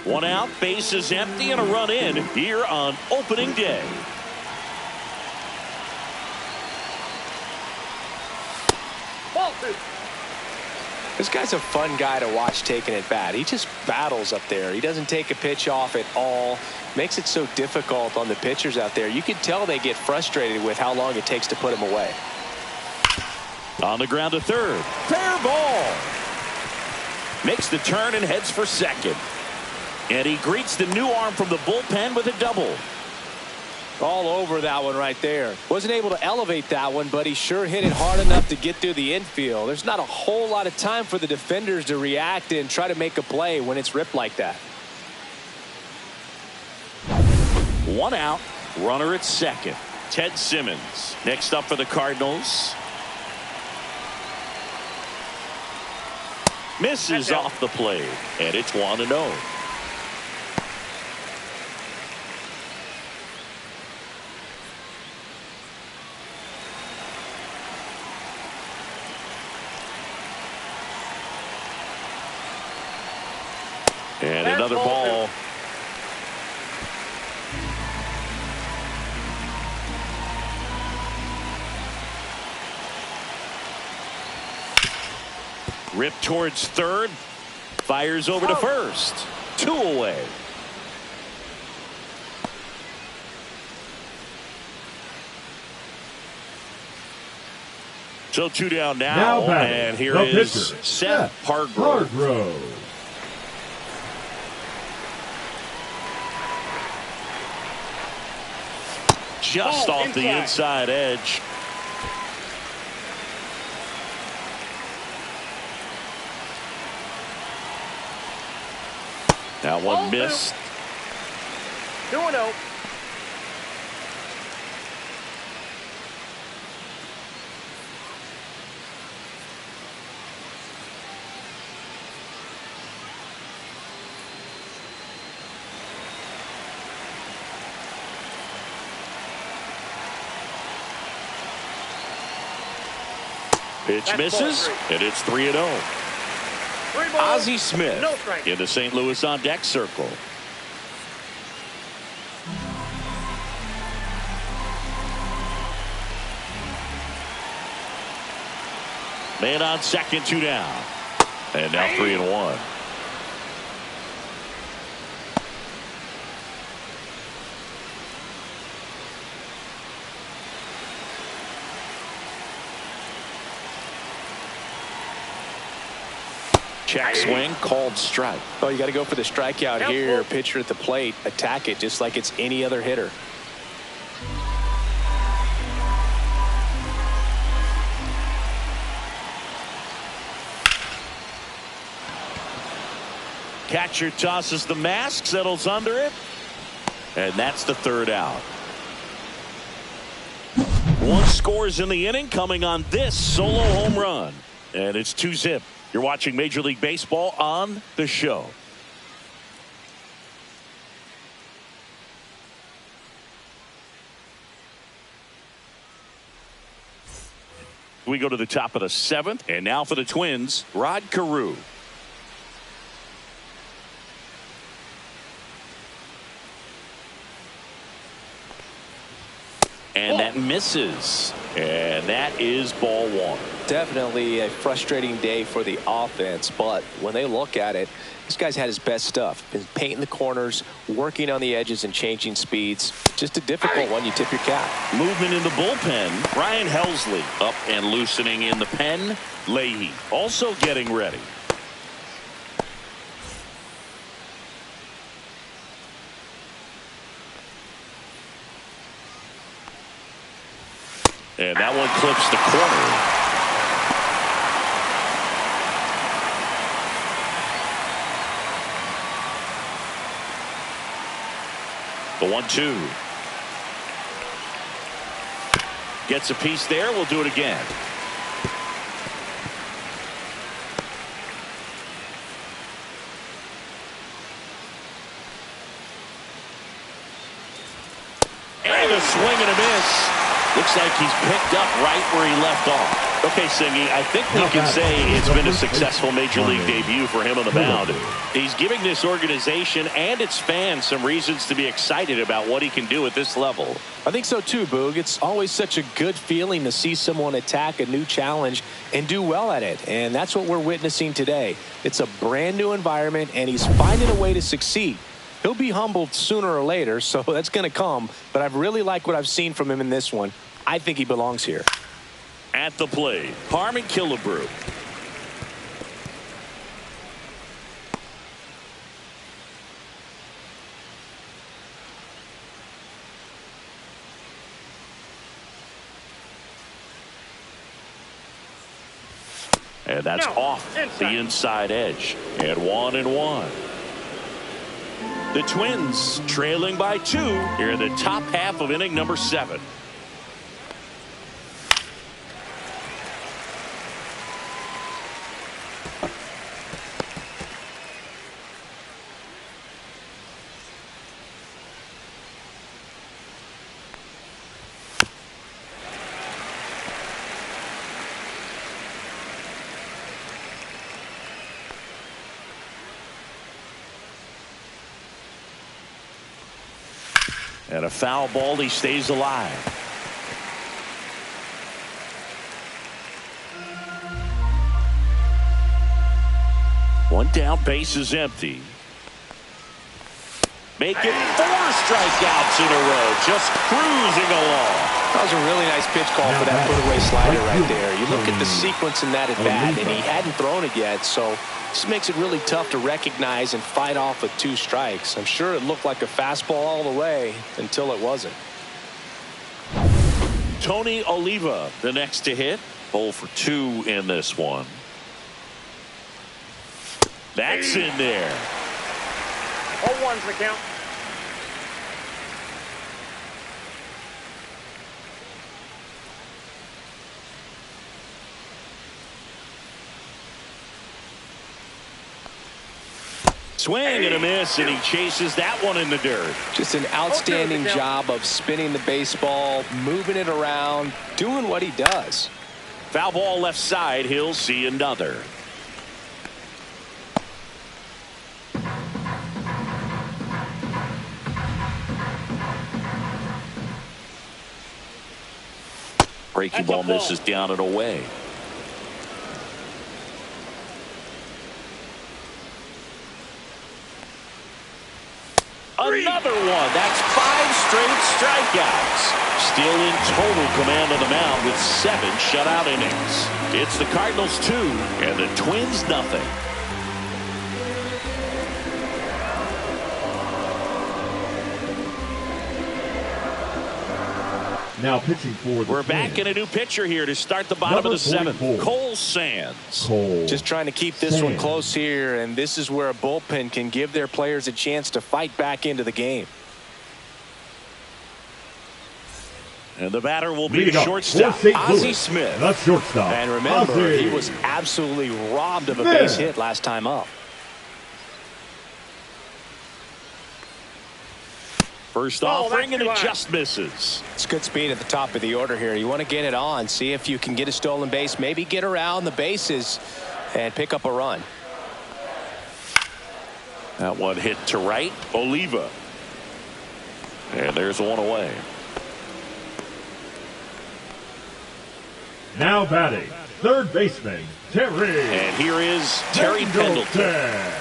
One out, base is empty, and a run in here on opening day. Ball two. This guy's a fun guy to watch taking at bat. He just battles up there. He doesn't take a pitch off at all. Makes it so difficult on the pitchers out there. You can tell they get frustrated with how long it takes to put him away. On the ground to third. Fair ball. Makes the turn and heads for second. And he greets the new arm from the bullpen with a double. All over that one right there. Wasn't able to elevate that one, but he sure hit it hard enough to get through the infield. There's not a whole lot of time for the defenders to react and try to make a play when it's ripped like that. One out, runner at second. Ted Simmons next up for the Cardinals. Misses off the plate, and it's 1-0. And another ball. Ripped towards third. Fires over to first. 2 away. So 2 down now and here is Seth Hargrove. Just off the inside edge. Now one missed. 2-0. Pitch misses, and it's 3-0. Ozzie Smith in the St. Louis on deck circle. Man on second, 2 down. And now 3-1. Check swing, called strike. Oh, you got to go for the strikeout here. Pitcher at the plate, attack it just like it's any other hitter. Catcher tosses the mask, settles under it, and that's the 3rd out. 1 scores in the inning, coming on this solo home run, and it's 2-0. You're watching Major League Baseball on The Show. We go to the top of the 7th, and now for the Twins, Rod Carew. And that misses. And that is ball 1. Definitely a frustrating day for the offense, but when they look at it, this guy's had his best stuff. Been painting the corners, working on the edges and changing speeds. Just a difficult one. You tip your cap. Movement in the bullpen. Brian Helsley up and loosening in the pen. Leahy also getting ready. And that one clips the corner. The 1-2. Gets a piece there. We'll do it again. And a swing and a miss. Looks like he's picked up right where he left off. Okay, Singy, I think we can say it's been a successful Major League debut for him on the mound. He's giving this organization and its fans some reasons to be excited about what he can do at this level. I think so too, Boog. It's always such a good feeling to see someone attack a new challenge and do well at it. And that's what we're witnessing today. It's a brand new environment, and he's finding a way to succeed. He'll be humbled sooner or later, so that's going to come. But I've really liked what I've seen from him in this one. I think he belongs here. At the plate, Harmon Killebrew. And that's off the inside edge. And 1-1. The Twins trailing by 2 here in the top half of inning number 7. And a foul ball, he stays alive. One down, base is empty. Make it 4 strikeouts in a row, just cruising along. That was a really nice pitch call for that put-away slider right there. You look at the sequence in that at-bat, and he hadn't thrown it yet, so this makes it really tough to recognize and fight off with 2 strikes. I'm sure it looked like a fastball all the way until it wasn't. Tony Oliva, the next to hit. 0 for 2 in this one. That's in there. 0-1's the count. Swing and a miss, and he chases that one in the dirt. Just an outstanding job of spinning the baseball, moving it around, doing what he does. Foul ball left side. He'll see another. Breaking ball misses down and away. Another one. That's 5 straight strikeouts. Still in total command of the mound with 7 shutout innings. It's the Cardinals 2 and the Twins nothing. Now pitching for the We're back in a new pitcher here to start the bottom of the 7th. Cole Sands. Just trying to keep this one close here, and this is where a bullpen can give their players a chance to fight back into the game. And the batter will be shortstop, Ozzie Smith. That's shortstop. And remember, he was absolutely robbed of a base hit last time up. First offering, and it just misses. It's good speed at the top of the order here. You want to get it on, see if you can get a stolen base, maybe get around the bases and pick up a run. That one hit to right. Oliva. And there's one away. Now batting, third baseman, Terry. And here is Terry Pendleton.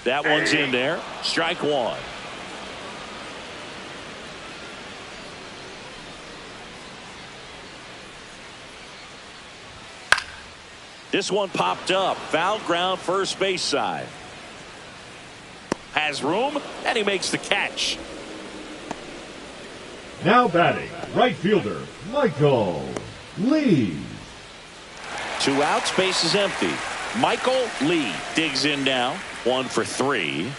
That one's in there. Strike 1. This one popped up. Foul ground, first base side. Has room, and he makes the catch. Now batting, right fielder, Michael Lee. 2 outs, base is empty. Michael Lee digs in now. 1 for 3.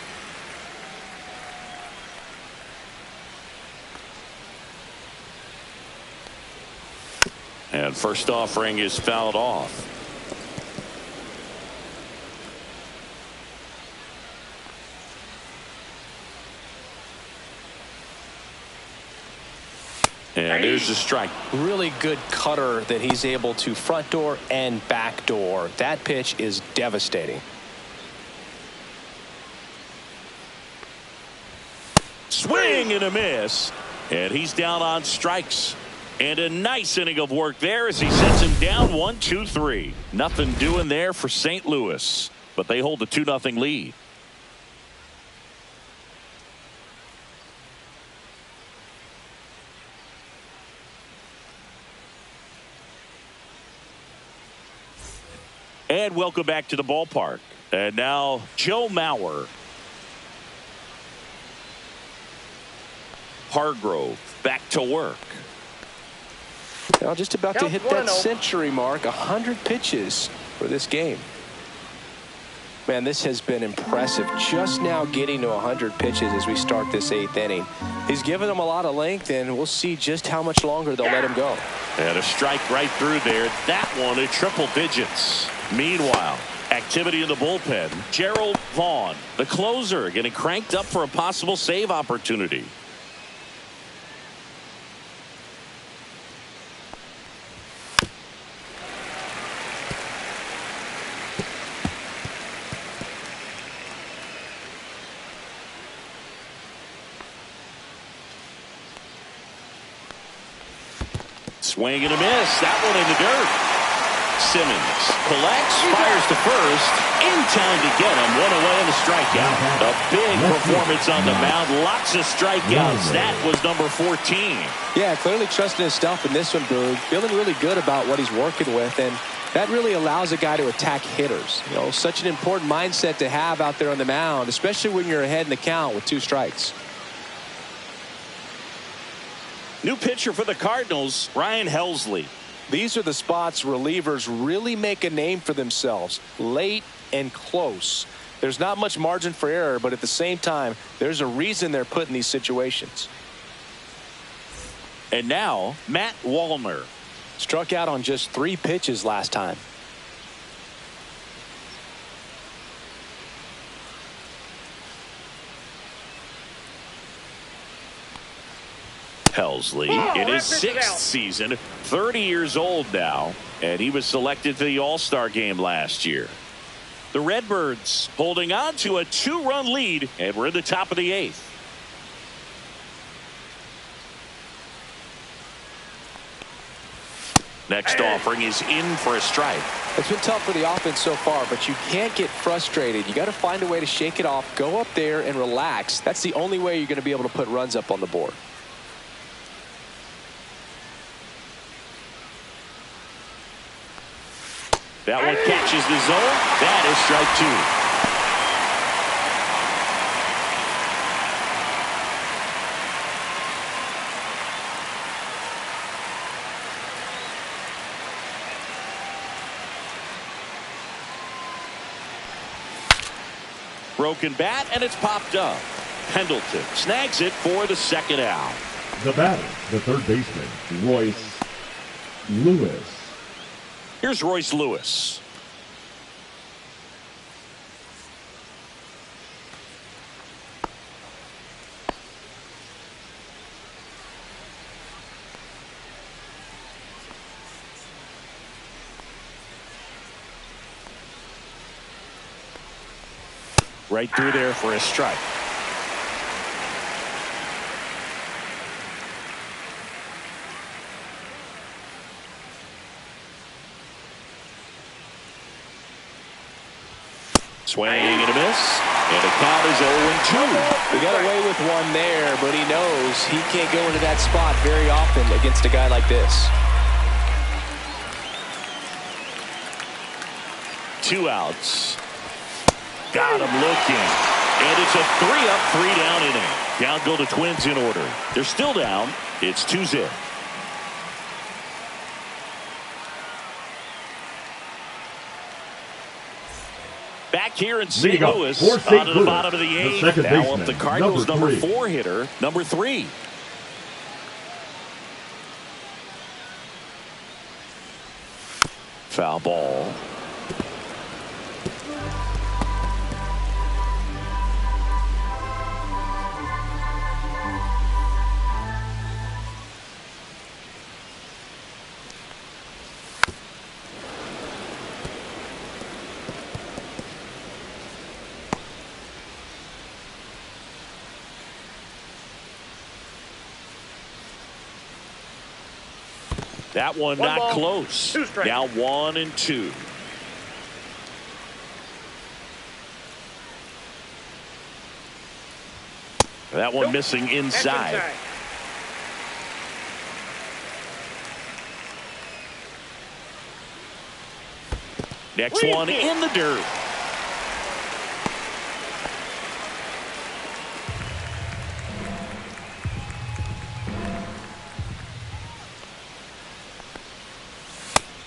And first offering is fouled off. And there's the strike. Really good cutter that he's able to front door and back door. That pitch is devastating. Swing and a miss. And he's down on strikes. And a nice inning of work there as he sets him down 1-2-3. Nothing doing there for St. Louis. But they hold a 2-0 lead. And welcome back to the ballpark. And now Joe Mauer. Hargrove back to work. Now just about to hit that century mark. 100 pitches for this game. Man, this has been impressive. Just now getting to 100 pitches as we start this 8th inning. He's given them a lot of length, and we'll see just how much longer they'll let him go. And a strike right through there. That one at triple digits. Meanwhile, activity in the bullpen. Gerald Vaughn, the closer, getting cranked up for a possible save opportunity. Swing and a miss. That one in the dirt. Simmons collects, fires to first. In time to get him. 1 away on the strikeout. A big performance on the mound. Lots of strikeouts. That was number 14. Yeah, clearly trusting his stuff in this one, Boog. Feeling really good about what he's working with, and that really allows a guy to attack hitters. You know, such an important mindset to have out there on the mound, especially when you're ahead in the count with 2 strikes. New pitcher for the Cardinals, Ryan Helsley. These are the spots relievers really make a name for themselves. Late and close. There's not much margin for error, but at the same time, there's a reason they're put in these situations. And now, Matt Wallner. Struck out on just 3 pitches last time. Helsley in his 6th season, 30 years old now, and he was selected for the All-Star game last year. The Redbirds holding on to a 2-run lead, and we're in the top of the 8th. Next offering is in for a strike. It's been tough for the offense so far, but you can't get frustrated. You got to find a way to shake it off, go up there and relax. That's the only way you're going to be able to put runs up on the board. That one catches the zone. That is strike 2. Broken bat, and it's popped up. Pendleton snags it for the 2nd out. The batter, the 3rd baseman, Royce Lewis. Here's Royce Lewis. Right through there for a strike. Swing and a miss. And the count is 0-2. We got away with one there, but he knows he can't go into that spot very often against a guy like this. 2 outs. Got him looking. And it's a 3-up, 3-down inning. Down go the Twins in order. They're still down. It's 2-0. Back here in St. Louis, out of the bottom of the 8th. Now up the Cardinals' number 4 hitter, number 3. Foul ball. That one not ball, close. 2 strikes. Now 1-2. That one missing inside. Next one in the dirt.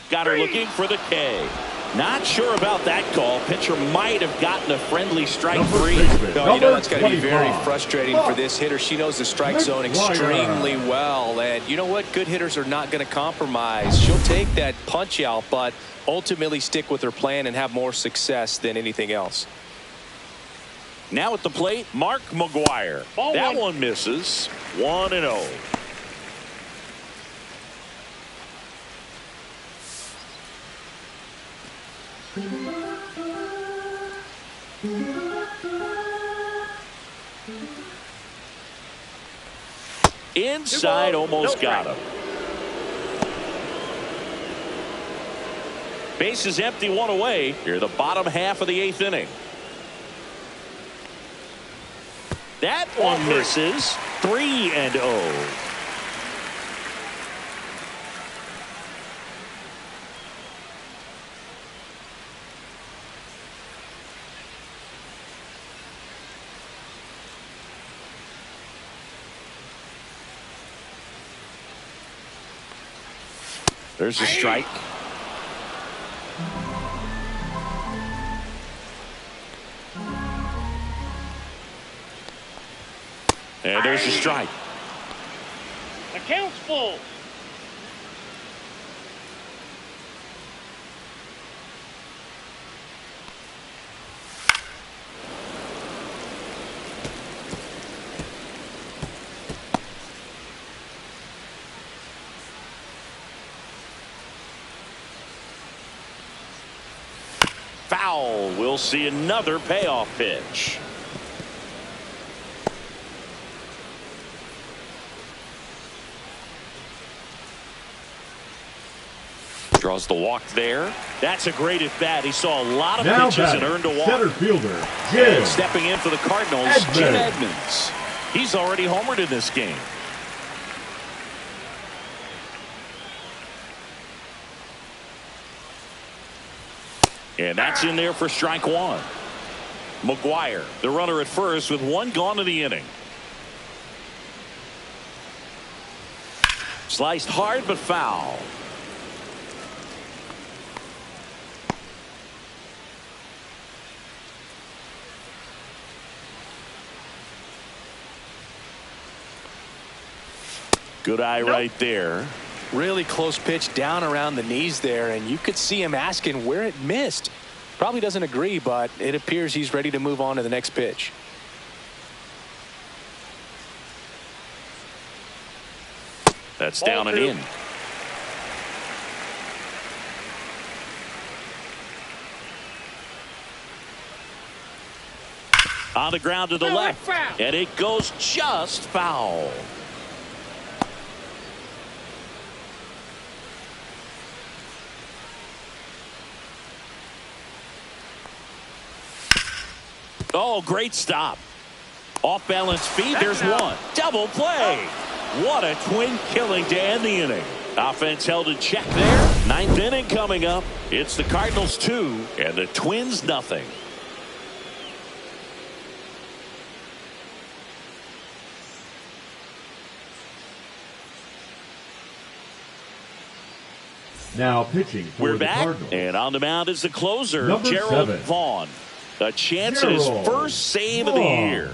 Got her looking for the K. Not sure about that call. Pitcher might have gotten a friendly strike 3. No, you know that's got to be very frustrating for this hitter. She knows the strike zone extremely well. And you know what? Good hitters are not going to compromise. She'll take that punch out, but ultimately stick with her plan and have more success than anything else. Now at the plate, Mark McGwire. That one misses. 1-0. Inside, almost got him. Base is empty, 1 away. Here, the bottom half of the 8th inning. That one misses. 3-0. There's a strike. And there's a strike. The count's full. Foul. We'll see another payoff pitch. Draws the walk there. That's a great at bat. He saw a lot of pitches and earned a walk. Center fielder, Jim. Stepping in for the Cardinals, Jim Edmonds. He's already homered in this game. And that's in there for strike 1. McGwire, the runner at first with 1 gone in the inning. Sliced hard but foul. Good eye right there. Really close pitch down around the knees there, and you could see him asking where it missed. Probably doesn't agree, but it appears he's ready to move on to the next pitch. That's down and in. On the ground to the left, and it goes just foul. Oh, great stop. Off balance feed. There's one. Double play. What a twin killing to end the inning. Offense held in check there. Ninth inning coming up. It's the Cardinals 2 and the Twins nothing. Now pitching for We're the back, Cardinals. and on the mound is the closer, Number Gerald 7. Vaughn. A chance at his Gerald first save of the Vaughn. year.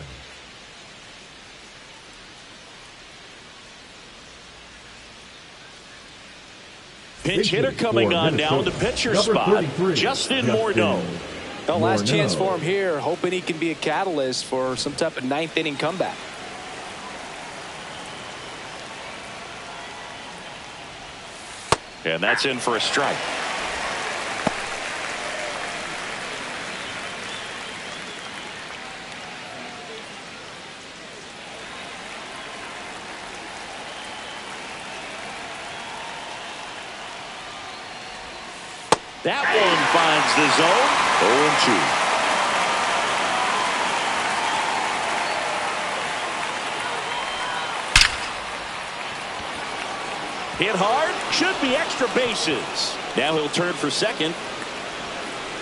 Pinch hitter coming on now in the pitcher spot. Justin Morneau. The last chance for him here, hoping he can be a catalyst for some type of ninth inning comeback. And that's in for a strike. That one finds the zone. 0-2. Hit hard, should be extra bases. Now he'll turn for second.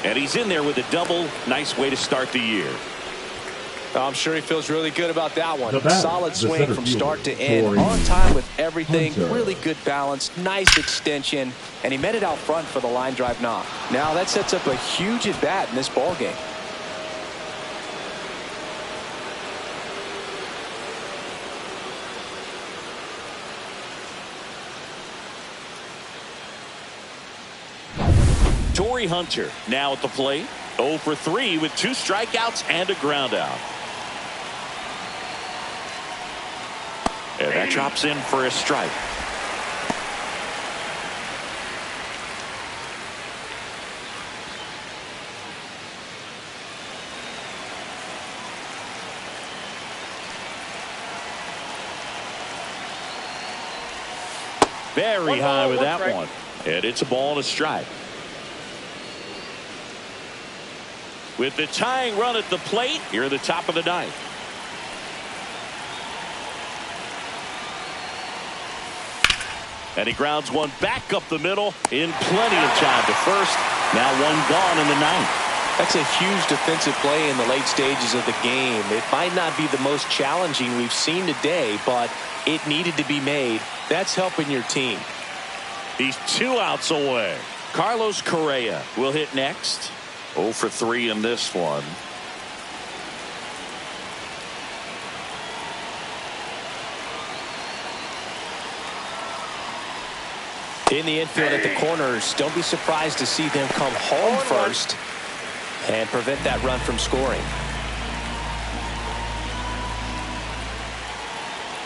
And he's in there with a double. Nice way to start the year. I'm sure he feels really good about that one. Batter, solid swing from start to end. Corey On time with everything. Hunter. Really good balance. Nice extension. And he met it out front for the line drive knock. Now that sets up a huge at bat in this ball game. Torrey Hunter now at the plate. 0 for 3 with 2 strikeouts and a ground out. And that drops in for a strike. Very high with that one. And it's a ball and a strike. With the tying run at the plate, here at the top of the ninth. And he grounds one back up the middle in plenty of time to first. Now one gone in the ninth. That's a huge defensive play in the late stages of the game. It might not be the most challenging we've seen today, but it needed to be made. That's helping your team. He's 2 outs away. Carlos Correa will hit next. 0 for 3 in this one. In the infield at the corners, don't be surprised to see them come home first and prevent that run from scoring.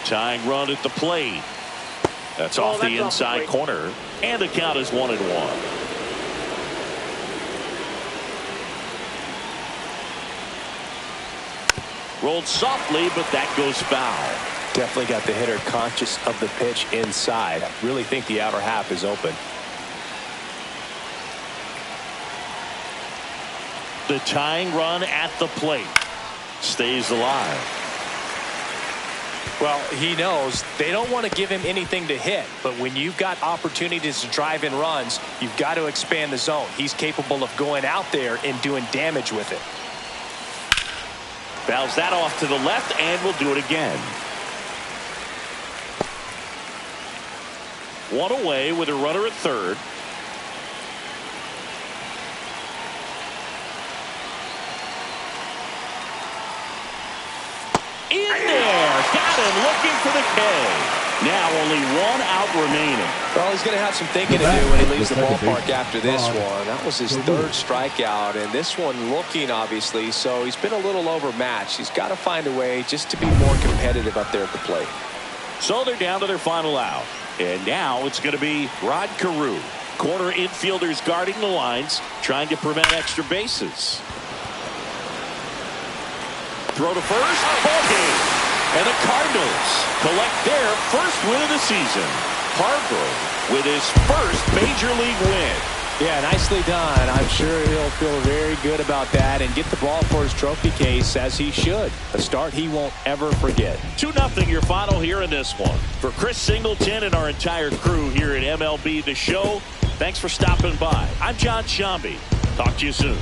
Tying run at the plate. That's off the inside corner. And the count is 1-1. Rolled softly, but that goes foul. Definitely got the hitter conscious of the pitch inside. I really think the outer half is open. The tying run at the plate stays alive. Well, he knows they don't want to give him anything to hit, but when you've got opportunities to drive in runs, you've got to expand the zone. He's capable of going out there and doing damage with it. Fouls that off to the left and will do it again. One away with a runner at third. In there. Got him looking for the K. Now only 1 out remaining. Well, he's going to have some thinking to do when he leaves the ballpark after this one. That was his 3rd strikeout, and this one looking, obviously, so he's been a little overmatched. He's got to find a way just to be more competitive up there at the plate. So they're down to their final out. And now it's going to be Rod Carew. Corner infielders guarding the lines, trying to prevent extra bases. Throw to first. Ball game. And the Cardinals collect their first win of the season. Hargrove with his first major league win. Yeah, nicely done. I'm sure he'll feel very good about that and get the ball for his trophy case, as he should. A start he won't ever forget. 2-0 your final here in this one. For Chris Singleton and our entire crew here at MLB The Show, thanks for stopping by. I'm John Shambi. Talk to you soon.